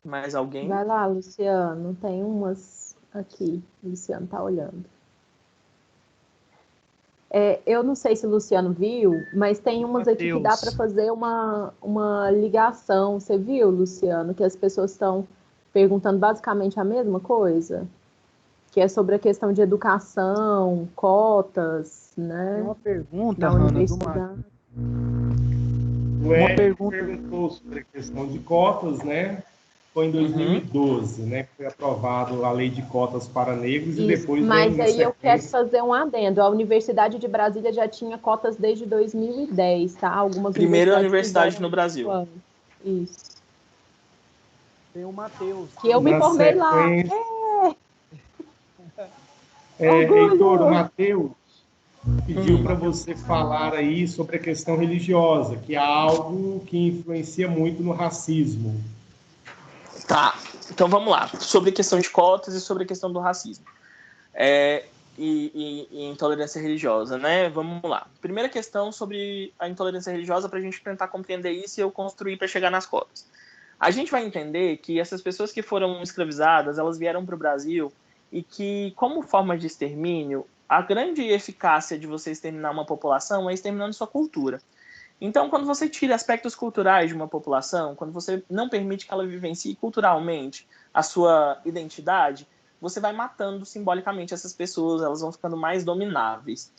Mais alguém? Vai lá, Luciano, tem umas aqui, o Luciano tá olhando. Eu não sei se o Luciano viu, mas tem umas aqui que dá para fazer uma ligação. Você viu, Luciano, que as pessoas estão perguntando basicamente a mesma coisa? Que é sobre a questão de educação, cotas, né? Tem uma pergunta, na Hanna, universidade. O Érico perguntou sobre a questão de cotas, né? Foi em 2012, né, que foi aprovado a lei de cotas para negros. Isso, e depois... Mas aí eu quero fazer um adendo. A Universidade de Brasília já tinha cotas desde 2010, tá? Algumas Primeira universidade no Brasil. Isso. Tem o Matheus. Que eu me formei lá. Heitor, o Matheus pediu para você falar aí sobre a questão religiosa, que é algo que influencia muito no racismo. Tá, então vamos lá. Sobre a questão de cotas e sobre a questão do racismo. E intolerância religiosa, né? Vamos lá. Primeira questão sobre a intolerância religiosa, para a gente tentar compreender isso e eu construir para chegar nas cotas. A gente vai entender que essas pessoas que foram escravizadas, elas vieram para o Brasil e que, como forma de extermínio, a grande eficácia de você exterminar uma população é exterminando sua cultura. Então, quando você tira aspectos culturais de uma população, quando você não permite que ela vivencie culturalmente a sua identidade, você vai matando simbolicamente essas pessoas, elas vão ficando mais domináveis.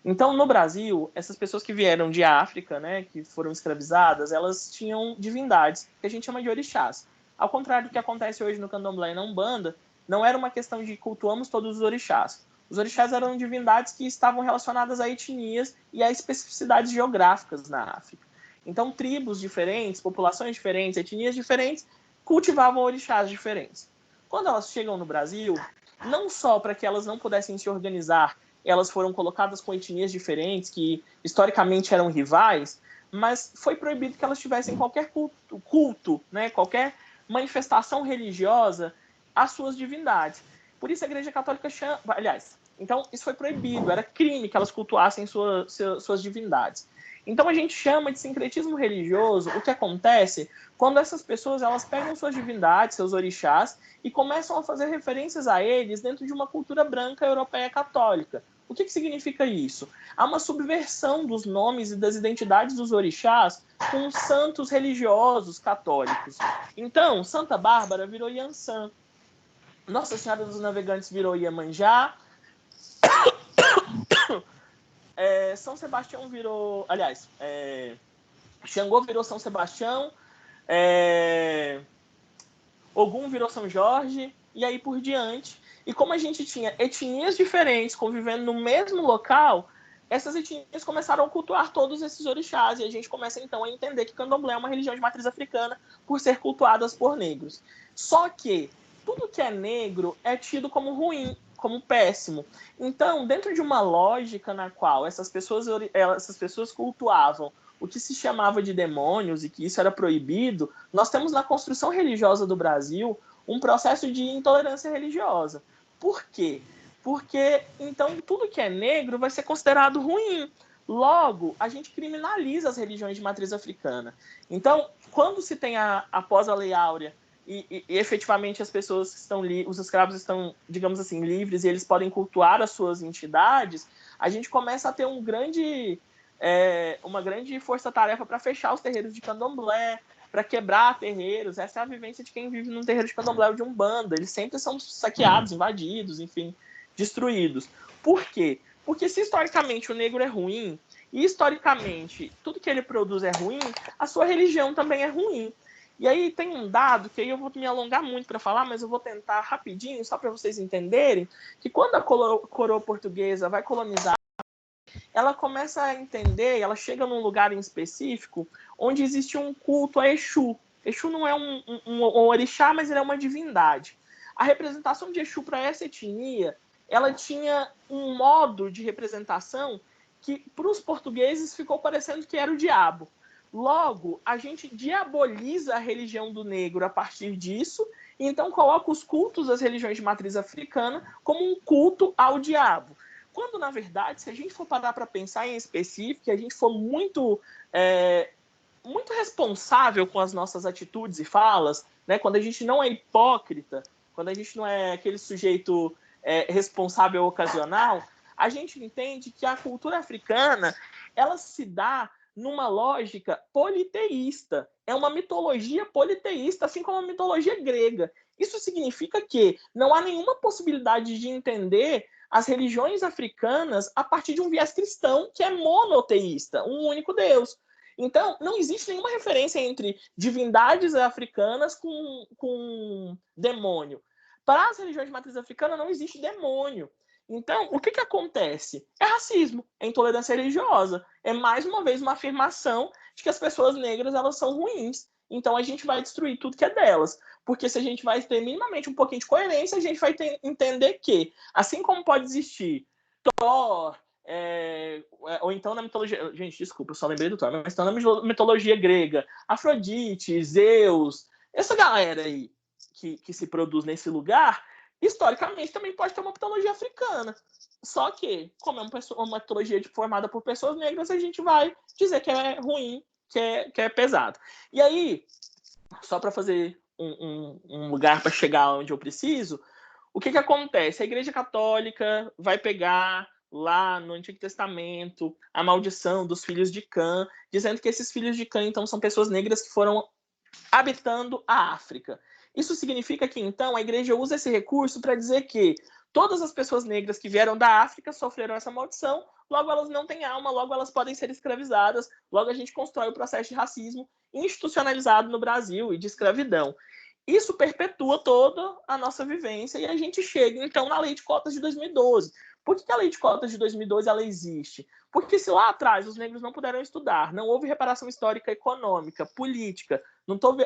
Então, no Brasil, essas pessoas que vieram de África, né, que foram escravizadas, elas tinham divindades, que a gente chama de orixás. Ao contrário do que acontece hoje no Candomblé e na Umbanda, não era uma questão de cultuamos todos os orixás. Os orixás eram divindades que estavam relacionadas a etnias e a especificidades geográficas na África. Então, tribos diferentes, populações diferentes, etnias diferentes, cultivavam orixás diferentes. Quando elas chegam no Brasil, não só para que elas não pudessem se organizar, elas foram colocadas com etnias diferentes, que historicamente eram rivais, mas foi proibido que elas tivessem qualquer culto, né, qualquer manifestação religiosa às suas divindades. Por isso a Igreja Católica chama... Aliás, então isso foi proibido, era crime que elas cultuassem suas divindades. Então a gente chama de sincretismo religioso o que acontece quando essas pessoas elas pegam suas divindades, seus orixás, e começam a fazer referências a eles dentro de uma cultura branca europeia católica. O que significa isso? Há uma subversão dos nomes e das identidades dos orixás com santos religiosos católicos. Então, Santa Bárbara virou Iansã, Nossa Senhora dos Navegantes virou Iemanjá, São Sebastião virou... Aliás, Xangô virou São Sebastião, Ogum virou São Jorge, e aí por diante. E como a gente tinha etnias diferentes convivendo no mesmo local, essas etnias começaram a cultuar todos esses orixás, e a gente começa então a entender que Candomblé é uma religião de matriz africana por ser cultuadas por negros. Só que tudo que é negro é tido como ruim, como péssimo. Então, dentro de uma lógica na qual essas pessoas cultuavam o que se chamava de demônios e que isso era proibido, nós temos na construção religiosa do Brasil um processo de intolerância religiosa. Por quê? Porque, então, tudo que é negro vai ser considerado ruim. Logo, a gente criminaliza as religiões de matriz africana. Então, quando se tem após a Lei Áurea, e efetivamente as pessoas que estão os escravos estão, digamos assim, livres e eles podem cultuar as suas entidades, a gente começa a ter uma grande força-tarefa para fechar os terreiros de Candomblé, para quebrar terreiros. Essa é a vivência de quem vive num terreiro de Candomblé ou de Umbanda. Eles sempre são saqueados, invadidos, enfim, destruídos. Por quê? Porque se historicamente o negro é ruim, e historicamente tudo que ele produz é ruim, a sua religião também é ruim. E aí tem um dado, que aí eu vou me alongar muito para falar, mas eu vou tentar rapidinho, só para vocês entenderem, que quando a coroa portuguesa vai colonizar, ela começa a entender, ela chega num lugar em específico onde existe um culto a Exu. Exu não é um orixá, mas ele é uma divindade. A representação de Exu para essa etnia, ela tinha um modo de representação que, para os portugueses, ficou parecendo que era o diabo. Logo, a gente diaboliza a religião do negro a partir disso, e então coloca os cultos das religiões de matriz africana como um culto ao diabo. Quando, na verdade, se a gente for parar para pensar em específico, e a gente for muito responsável com as nossas atitudes e falas, né? Quando a gente não é hipócrita, quando a gente não é aquele sujeito responsável ocasional, a gente entende que a cultura africana, ela se dá numa lógica politeísta. É uma mitologia politeísta, assim como a mitologia grega. Isso significa que não há nenhuma possibilidade de entender as religiões africanas a partir de um viés cristão que é monoteísta, um único Deus. Então, não existe nenhuma referência entre divindades africanas com demônio. Para as religiões de matriz africana, não existe demônio. Então, o que acontece? É racismo, é intolerância religiosa. É, mais uma vez, uma afirmação de que as pessoas negras elas são ruins. Então, a gente vai destruir tudo que é delas. Porque se a gente vai ter minimamente um pouquinho de coerência, a gente vai entender que, assim como pode existir Thor, ou então na mitologia... Gente, desculpa, eu só lembrei do Thor. Mas então na mitologia grega, Afrodite, Zeus, essa galera aí que se produz nesse lugar, historicamente também pode ter uma mitologia africana. Só que, como é uma mitologia formada por pessoas negras, a gente vai dizer que é ruim, que é pesado. E aí, só para fazer um lugar para chegar onde eu preciso, o que acontece? A Igreja Católica vai pegar lá no Antigo Testamento a maldição dos filhos de Cã, dizendo que esses filhos de Cã, então, são pessoas negras que foram habitando a África. Isso significa que, então, a igreja usa esse recurso para dizer que todas as pessoas negras que vieram da África sofreram essa maldição, logo elas não têm alma, logo elas podem ser escravizadas, logo a gente constrói o processo de racismo institucionalizado no Brasil e de escravidão. Isso perpetua toda a nossa vivência e a gente chega, então, na Lei de Cotas de 2012. Por que a Lei de Cotas de 2012 ela existe? Porque se lá atrás os negros não puderam estudar, não houve reparação histórica econômica, política,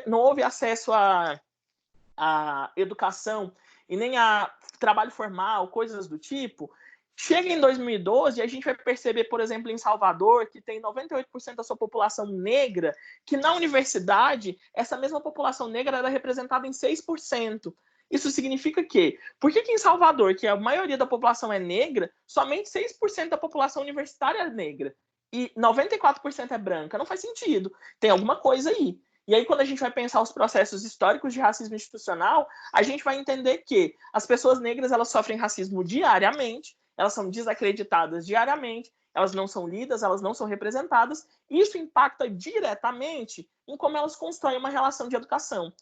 não houve acesso a educação e nem a trabalho formal, coisas do tipo, chega em 2012 e a gente vai perceber, por exemplo, em Salvador, que tem 98% da sua população negra, que na universidade, essa mesma população negra era representada em 6%. Isso significa que, por que em Salvador, que a maioria da população é negra, somente 6% da população universitária é negra e 94% é branca? Não faz sentido. Tem alguma coisa aí. E aí, quando a gente vai pensar os processos históricos de racismo institucional, a gente vai entender que as pessoas negras elas sofrem racismo diariamente, elas são desacreditadas diariamente, elas não são lidas, elas não são representadas, e isso impacta diretamente em como elas constroem uma relação de educação.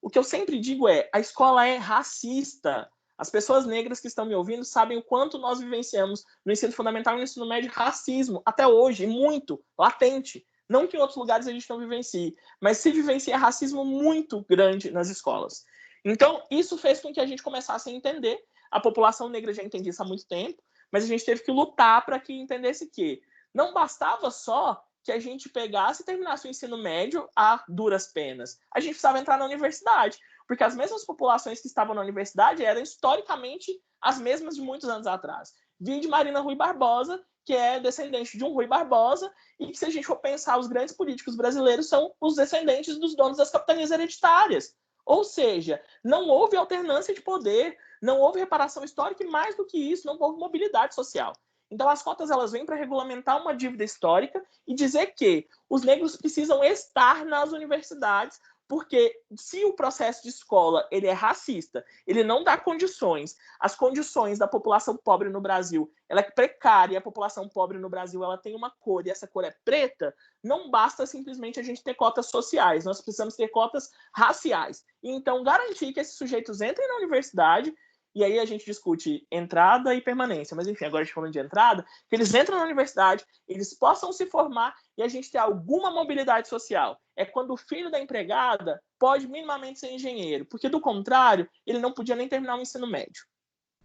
O que eu sempre digo é, a escola é racista. As pessoas negras que estão me ouvindo sabem o quanto nós vivenciamos no ensino fundamental e no ensino médio racismo, até hoje, muito, latente. Não que em outros lugares a gente não vivencie, mas se vivencia racismo muito grande nas escolas. Então, isso fez com que a gente começasse a entender. A população negra já entendia isso há muito tempo, mas a gente teve que lutar para que entendesse que não bastava só que a gente pegasse e terminasse o ensino médio a duras penas. A gente precisava entrar na universidade, porque as mesmas populações que estavam na universidade eram historicamente as mesmas de muitos anos atrás. Vide Marina Rui Barbosa, que é descendente de um Rui Barbosa, e que, se a gente for pensar, os grandes políticos brasileiros são os descendentes dos donos das capitanias hereditárias. Ou seja, não houve alternância de poder, não houve reparação histórica e, mais do que isso, não houve mobilidade social. Então, as cotas elas vêm para regulamentar uma dívida histórica e dizer que os negros precisam estar nas universidades, porque se o processo de escola ele é racista, ele não dá condições, as condições da população pobre no Brasil, ela é precária, a população pobre no Brasil ela tem uma cor e essa cor é preta, não basta simplesmente a gente ter cotas sociais, nós precisamos ter cotas raciais. E então, garantir que esses sujeitos entrem na universidade, e aí a gente discute entrada e permanência, mas enfim, agora a gente falando de entrada, que eles entram na universidade, eles possam se formar e a gente ter alguma mobilidade social. É quando o filho da empregada pode minimamente ser engenheiro, porque do contrário, ele não podia nem terminar o ensino médio.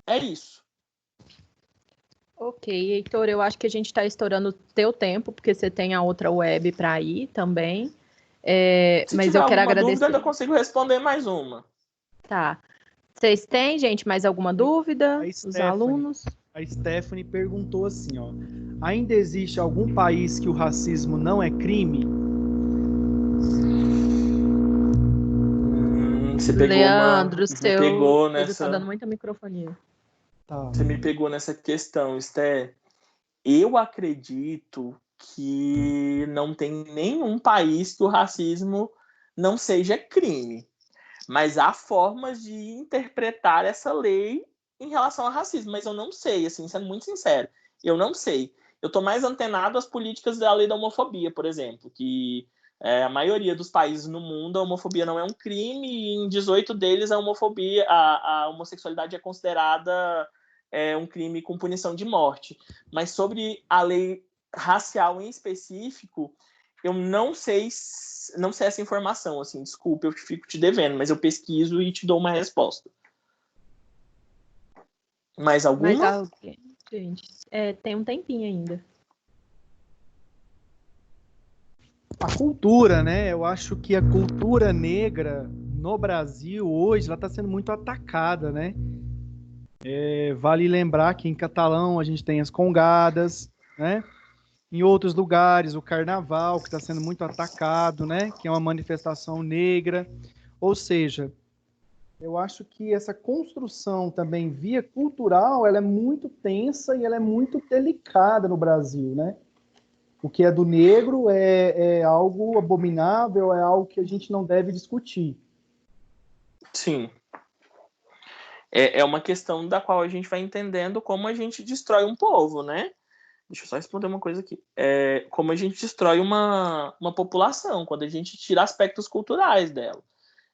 É isso. Ok, Heitor, eu acho que a gente está estourando o teu tempo, porque você tem a outra web para ir também. Se Mas tiver eu quero alguma dúvida, agradecer. ainda consigo responder mais uma. Tá. Vocês têm, gente, mais alguma dúvida? Os alunos? A Stephanie perguntou assim, ó. Ainda existe algum país que o racismo não é crime? Você pegou Leandro, me pegou ele tá dando nessa, muita microfonia. Tá. você me pegou nessa questão, Esté. Eu acredito que não tem nenhum país que o racismo não seja crime. Mas há formas de interpretar essa lei em relação ao racismo. Mas eu não sei, assim, sendo muito sincero. Eu não sei. Eu estou mais antenado às políticas da lei da homofobia, por exemplo, que a maioria dos países no mundo a homofobia não é um crime e em 18 deles a homofobia, a homossexualidade é considerada um crime com punição de morte. Mas sobre a lei racial em específico, eu não sei essa informação, assim, desculpa, eu fico te devendo, mas eu pesquiso e te dou uma resposta. Mais alguma? Mais alguém? Gente, tem um tempinho ainda. A cultura, né? Eu acho que a cultura negra no Brasil hoje ela está sendo muito atacada, né? Vale lembrar que em Catalão a gente tem as congadas, né? Em outros lugares, o carnaval, que está sendo muito atacado, né? Que é uma manifestação negra. Ou seja, eu acho que essa construção também via cultural, ela é muito tensa e ela é muito delicada no Brasil, né? O que é do negro é algo abominável, é algo que a gente não deve discutir. Sim. É uma questão da qual a gente vai entendendo como a gente destrói um povo, né? Deixa eu só responder uma coisa aqui. Como a gente destrói uma população, quando a gente tira aspectos culturais dela.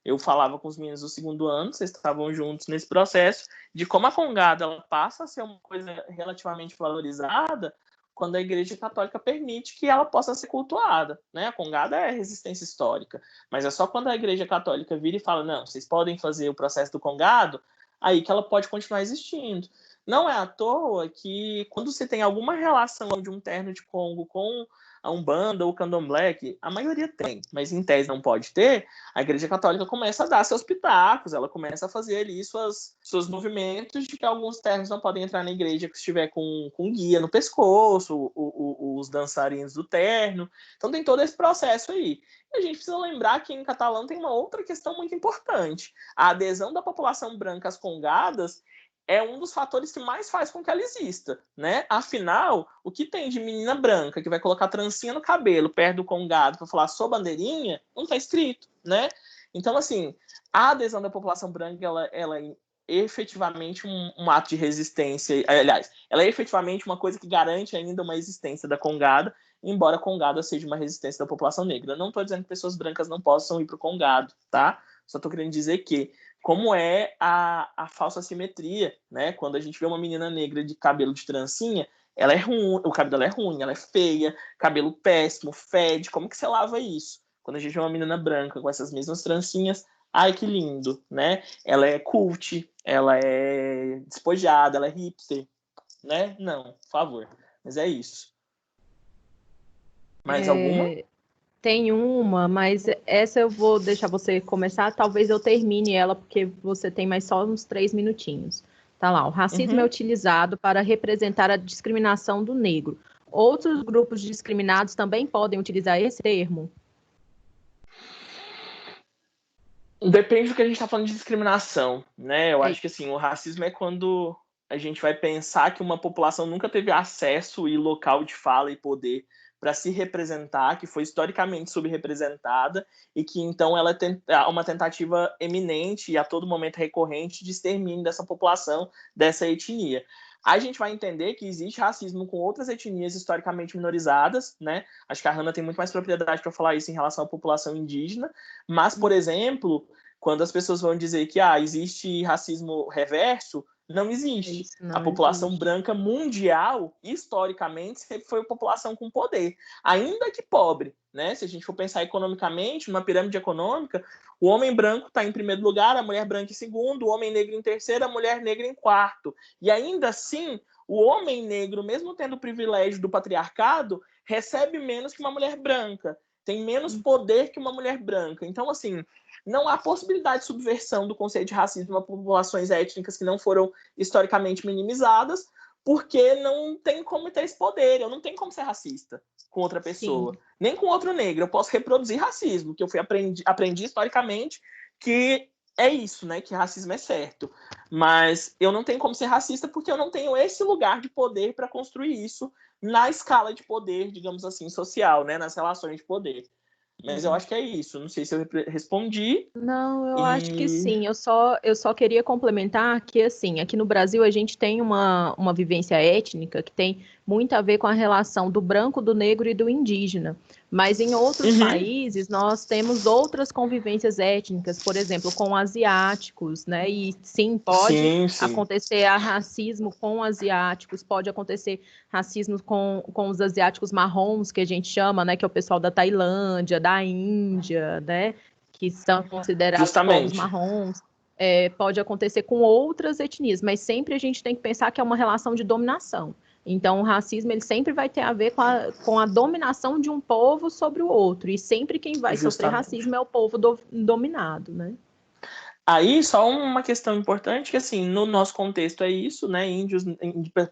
Eu falava com os meninos do segundo ano, vocês estavam juntos nesse processo, de como a congada ela passa a ser uma coisa relativamente valorizada quando a Igreja Católica permite que ela possa ser cultuada, né? A congada é resistência histórica, mas é só quando a Igreja Católica vira e fala, não, vocês podem fazer o processo do congado, aí que ela pode continuar existindo. Não é à toa que quando você tem alguma relação de um terno de Congo com a Umbanda ou o Candomblé, que a maioria tem, mas em tese não pode ter, a Igreja Católica começa a dar seus pitacos, ela começa a fazer ali seus movimentos de que alguns ternos não podem entrar na igreja que estiver com guia no pescoço, os dançarinos do terno. Então tem todo esse processo aí. E a gente precisa lembrar que em Catalão tem uma outra questão muito importante. A adesão da população branca às congadas é um dos fatores que mais faz com que ela exista, né? Afinal, o que tem de menina branca que vai colocar trancinha no cabelo perto do congado para falar sou bandeirinha, não está escrito, né? Então, assim, a adesão da população branca, ela é efetivamente um ato de resistência. Aliás, ela é efetivamente uma coisa que garante ainda uma existência da congada, embora a congada seja uma resistência da população negra. Não estou dizendo que pessoas brancas não possam ir para o congado, tá? Só estou querendo dizer que como é a falsa simetria, né? Quando a gente vê uma menina negra de cabelo de trancinha, ela é ruim, o cabelo dela é ruim, ela é feia, cabelo péssimo, fede, como que você lava isso? Quando a gente vê uma menina branca com essas mesmas trancinhas, ai que lindo, né? Ela é cult, ela é despojada, ela é hipster, né? Não, por favor. Mas é isso. Mais alguma? Tem uma, mas essa eu vou deixar você começar. Talvez eu termine ela, porque você tem mais só uns 3 minutinhos. Tá lá, o racismo é utilizado para representar a discriminação do negro. Outros grupos discriminados também podem utilizar esse termo? Depende do que a gente está falando de discriminação, né? Eu acho que assim, o racismo é quando a gente vai pensar que uma população nunca teve acesso e local de fala e poder para se representar, que foi historicamente subrepresentada e que então ela é uma tentativa eminente e a todo momento recorrente de extermínio dessa população, dessa etnia. A gente vai entender que existe racismo com outras etnias historicamente minorizadas, né? Acho que a Hannah tem muito mais propriedade para falar isso em relação à população indígena, mas, por exemplo, quando as pessoas vão dizer que existe racismo reverso, não existe. A população branca mundial, historicamente, sempre foi a população com poder, ainda que pobre, né? Se a gente for pensar economicamente, numa pirâmide econômica, o homem branco está em primeiro lugar, a mulher branca em segundo, o homem negro em terceiro, a mulher negra em quarto. E ainda assim, o homem negro, mesmo tendo o privilégio do patriarcado, recebe menos que uma mulher branca, tem menos poder que uma mulher branca. Então, assim, não há possibilidade de subversão do conceito de racismo a populações étnicas que não foram historicamente minimizadas, porque não tem como ter esse poder. Eu não tenho como ser racista com outra pessoa, Sim. nem com outro negro. Eu posso reproduzir racismo, que eu aprendi historicamente que é isso, né? Que racismo é certo. Mas eu não tenho como ser racista porque eu não tenho esse lugar de poder para construir isso na escala de poder, digamos assim, social, né? Nas relações de poder. Mas eu acho que é isso. Não sei se eu respondi. Não, eu acho que sim. Eu só queria complementar que, assim, aqui no Brasil a gente tem uma vivência étnica que tem muito a ver com a relação do branco, do negro e do indígena. Mas em outros países nós temos outras convivências étnicas, por exemplo, com asiáticos, né? E sim, pode acontecer racismo com asiáticos, pode acontecer racismo com os asiáticos marrons, que a gente chama, né? Que é o pessoal da Tailândia, da Índia, né? Que são considerados povos marrons. Pode acontecer com outras etnias, mas sempre a gente tem que pensar que é uma relação de dominação. Então, o racismo ele sempre vai ter a ver com a dominação de um povo sobre o outro, e sempre quem vai sofrer racismo é o povo dominado, né? Aí, só uma questão importante, que assim, no nosso contexto é isso, né,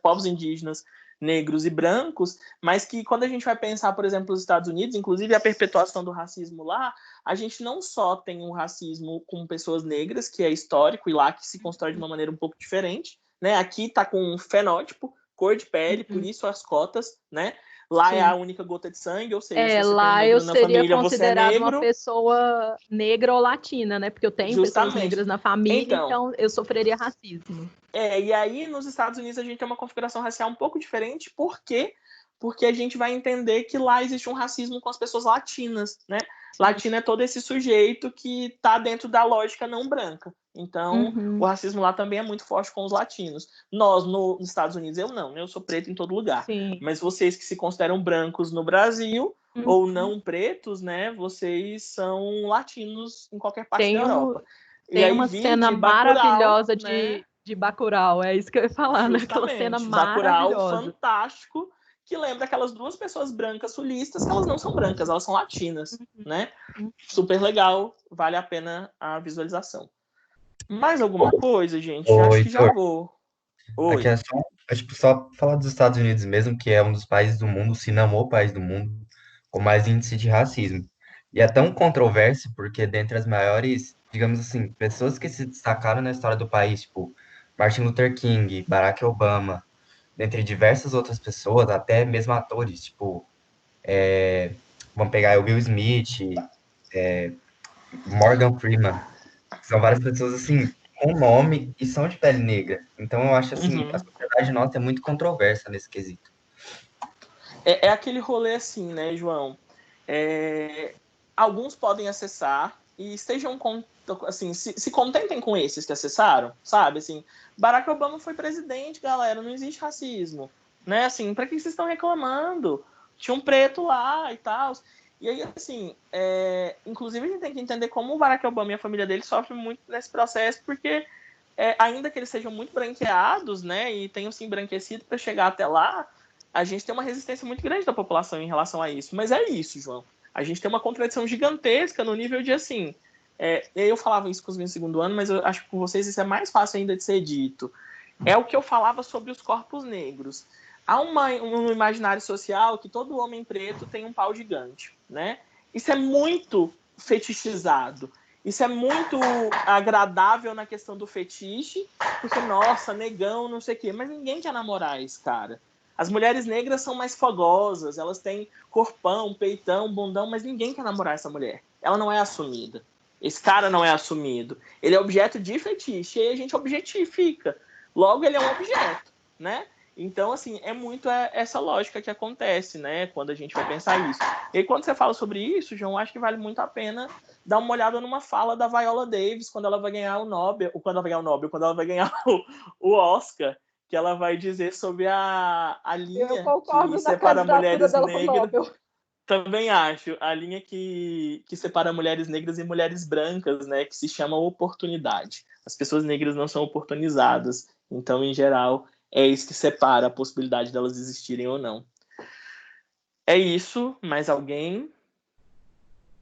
povos indígenas, negros e brancos, mas que quando a gente vai pensar, por exemplo, nos Estados Unidos, inclusive a perpetuação do racismo lá, a gente não só tem um racismo com pessoas negras, que é histórico, e lá que se constrói de uma maneira um pouco diferente, né, aqui tá com um fenótipo, cor de pele, por isso as cotas, né, lá é a única gota de sangue, ou seja, se você lá tem um negro na família, você é negro. uma pessoa negra ou latina, né? Porque eu tenho pessoas negras na família, então eu sofreria racismo. E aí nos Estados Unidos a gente tem uma configuração racial um pouco diferente, por quê? Porque a gente vai entender que lá existe um racismo com as pessoas latinas, né? Latino é todo esse sujeito que está dentro da lógica não branca. Então, o racismo lá também é muito forte com os latinos. Nós, nos Estados Unidos, eu não, né? Eu sou preto em todo lugar. Sim. Mas vocês que se consideram brancos no Brasil, ou não pretos, né? Vocês são latinos em qualquer parte da Europa. Tem uma cena maravilhosa de Bacurau, é isso que eu ia falar, né? Aquela cena maravilhosa. Bacurau fantástico, que lembra aquelas duas pessoas brancas sulistas, que elas não são brancas, elas são latinas, né? Super legal, vale a pena a visualização. Mais alguma coisa, gente? Acho que já vou. Aqui só falar dos Estados Unidos mesmo, que é um dos países do mundo, se não o país do mundo, com mais índice de racismo. E é tão controverso porque dentre as maiores, digamos assim, pessoas que se destacaram na história do país, tipo Martin Luther King, Barack Obama, dentre diversas outras pessoas, até mesmo atores, tipo, vamos pegar o Will Smith, Morgan Freeman, são várias pessoas, assim, com nome e são de pele negra. Então, eu acho, assim, a sociedade nossa é muito controversa nesse quesito. É aquele rolê assim, né, João? Alguns podem acessar e estejam, assim, se contentem com esses que acessaram, sabe? Assim, Barack Obama foi presidente, galera, não existe racismo, né? Assim, pra que vocês estão reclamando? Tinha um preto lá e tal. E aí, assim, inclusive a gente tem que entender como o Barack Obama e a família dele sofrem muito nesse processo, porque ainda que eles sejam muito branqueados, né, e tenham se embranquecido para chegar até lá, a gente tem uma resistência muito grande da população em relação a isso. Mas é isso, João. A gente tem uma contradição gigantesca no nível de, assim, eu falava isso com os meus segundo ano, mas eu acho que com vocês isso é mais fácil ainda de ser dito. É o que eu falava sobre os corpos negros. Há um imaginário social que todo homem preto tem um pau gigante, né? Isso é muito fetichizado. Isso é muito agradável na questão do fetiche, porque, nossa, negão, não sei o quê. Mas ninguém quer namorar esse cara. As mulheres negras são mais fogosas, elas têm corpão, peitão, bundão, mas ninguém quer namorar essa mulher. Ela não é assumida. Esse cara não é assumido. Ele é objeto de fetiche, e aí a gente objetifica. Logo, ele é um objeto, né? Então, assim, é muito essa lógica que acontece, né? Quando a gente vai pensar isso. E aí, quando você fala sobre isso, João, acho que vale muito a pena dar uma olhada numa fala da Viola Davis quando ela vai ganhar o Nobel, quando ela vai ganhar o Oscar, que ela vai dizer sobre a linha que separa mulheres negras. Também acho. A linha que separa mulheres negras e mulheres brancas, né? Que se chama oportunidade. As pessoas negras não são oportunizadas. Então, em geral, é isso que separa a possibilidade delas existirem ou não. É isso, mais alguém?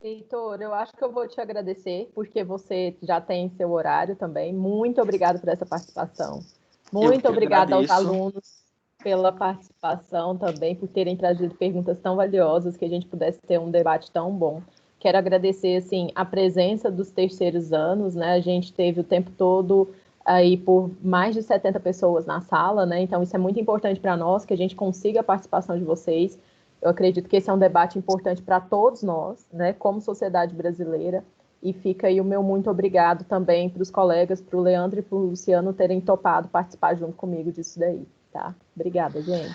Heitor, eu acho que eu vou te agradecer, porque você já tem seu horário também. Muito obrigada por essa participação. Muito obrigada aos alunos pela participação também, por terem trazido perguntas tão valiosas, que a gente pudesse ter um debate tão bom. Quero agradecer, assim, a presença dos terceiros anos, né? A gente teve o tempo todo aí por mais de 70 pessoas na sala, né? Então, isso é muito importante para nós, que a gente consiga a participação de vocês. Eu acredito que esse é um debate importante para todos nós, né? Como sociedade brasileira. E fica aí o meu muito obrigado também para os colegas, para o Leandro e para o Luciano terem topado participar junto comigo disso daí, tá? Obrigada, gente.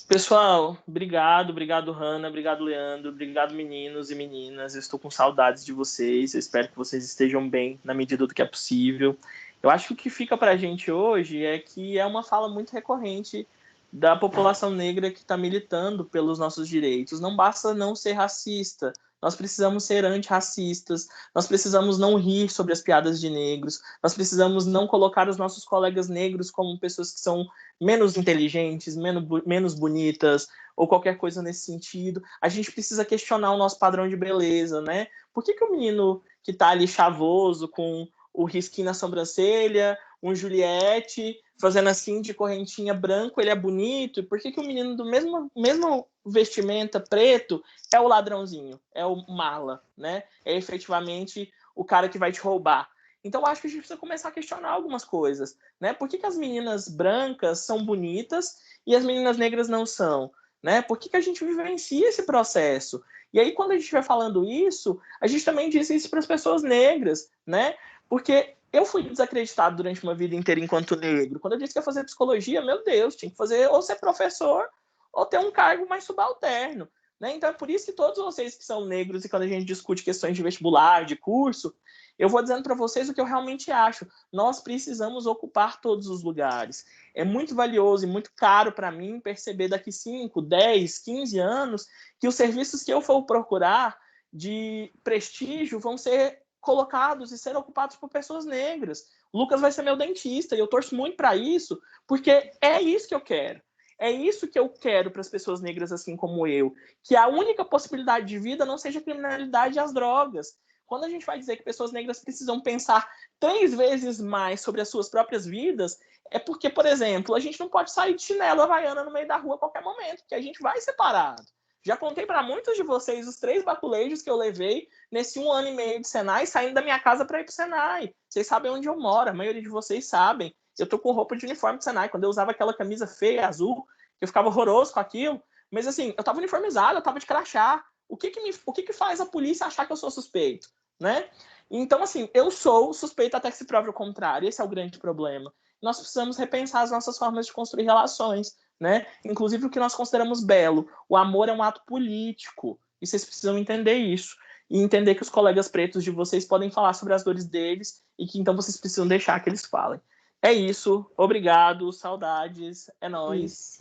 Pessoal, obrigado, Hanna, obrigado, Leandro, obrigado, meninos e meninas. Eu estou com saudades de vocês, eu espero que vocês estejam bem na medida do que é possível. Eu acho que o que fica para a gente hoje é que é uma fala muito recorrente da população negra que está militando pelos nossos direitos. Não basta não ser racista, nós precisamos ser antirracistas, nós precisamos não rir sobre as piadas de negros, nós precisamos não colocar os nossos colegas negros como pessoas que são menos inteligentes, menos bonitas, ou qualquer coisa nesse sentido. A gente precisa questionar o nosso padrão de beleza, né? Por que o menino que tá ali chavoso, com o risquinho na sobrancelha, um Juliette, fazendo assim de correntinha branco, ele é bonito? E por que o menino do mesmo vestimenta preto é o ladrãozinho, é o mala, né? É efetivamente o cara que vai te roubar. Então, eu acho que a gente precisa começar a questionar algumas coisas, né? Por que as meninas brancas são bonitas e as meninas negras não são, né? Por que a gente vivencia esse processo? E aí, quando a gente estiver falando isso, a gente também diz isso para as pessoas negras, né? Porque eu fui desacreditado durante uma vida inteira enquanto negro. Quando eu disse que ia fazer psicologia, meu Deus, tinha que fazer ou ser professor ou ter um cargo mais subalterno, né? Então, é por isso que todos vocês que são negros e quando a gente discute questões de vestibular, de curso, eu vou dizendo para vocês o que eu realmente acho. Nós precisamos ocupar todos os lugares. É muito valioso e muito caro para mim perceber daqui 5, 10, 15 anos que os serviços que eu for procurar de prestígio vão ser colocados e ser ocupados por pessoas negras. O Lucas vai ser meu dentista e eu torço muito para isso, porque é isso que eu quero. É isso que eu quero para as pessoas negras assim como eu. Que a única possibilidade de vida não seja a criminalidade e as drogas. Quando a gente vai dizer que pessoas negras precisam pensar 3 vezes mais sobre as suas próprias vidas, é porque, por exemplo, a gente não pode sair de chinelo havaiana no meio da rua a qualquer momento, porque a gente vai separado. Já contei para muitos de vocês os 3 baculejos que eu levei nesse 1 ano e meio de Senai, saindo da minha casa para ir para o Senai. Vocês sabem onde eu moro, a maioria de vocês sabem. Eu tô com roupa de uniforme de Senai. Quando eu usava aquela camisa feia, azul, eu ficava horroroso com aquilo. Mas assim, eu tava uniformizado, eu tava de crachá. O que faz a polícia achar que eu sou suspeito, né? Então, assim, eu sou suspeito até que se prove o contrário. Esse é o grande problema. Nós precisamos repensar as nossas formas de construir relações, né? Inclusive o que nós consideramos belo. O amor é um ato político. E vocês precisam entender isso. E entender que os colegas pretos de vocês podem falar sobre as dores deles e que então vocês precisam deixar que eles falem. É isso. Obrigado. Saudades. É nóis.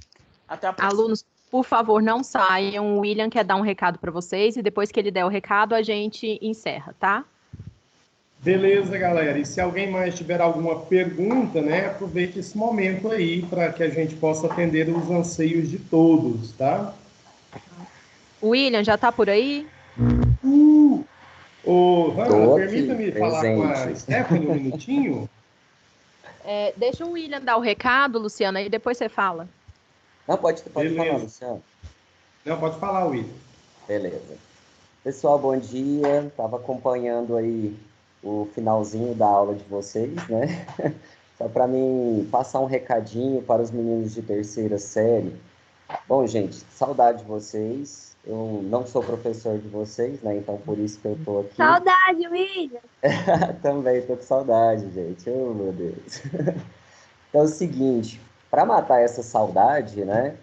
Até a próxima. Alunos, por favor, não saiam. O William quer dar um recado para vocês e depois que ele der o recado, a gente encerra, tá? Beleza, galera. E se alguém mais tiver alguma pergunta, né, aproveite esse momento aí para que a gente possa atender os anseios de todos, tá? O William já tá por aí? Ô, Hanna, permita-me falar com a Stephanie um minutinho? Deixa o William dar o recado, Luciana, e depois você fala. Não, pode falar, Luciano. Não, pode falar, William. Beleza. Pessoal, bom dia. Estava acompanhando aí o finalzinho da aula de vocês, né? Só para mim passar um recadinho para os meninos de terceira série. Bom, gente, saudade de vocês. Eu não sou professor de vocês, né? Então, por isso que eu tô aqui. Saudade, William! Também tô com saudade, gente. Oh, meu Deus. Então, é o seguinte, para matar essa saudade, né?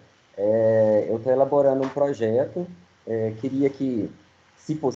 Eu tô elaborando um projeto. Queria que, se possível,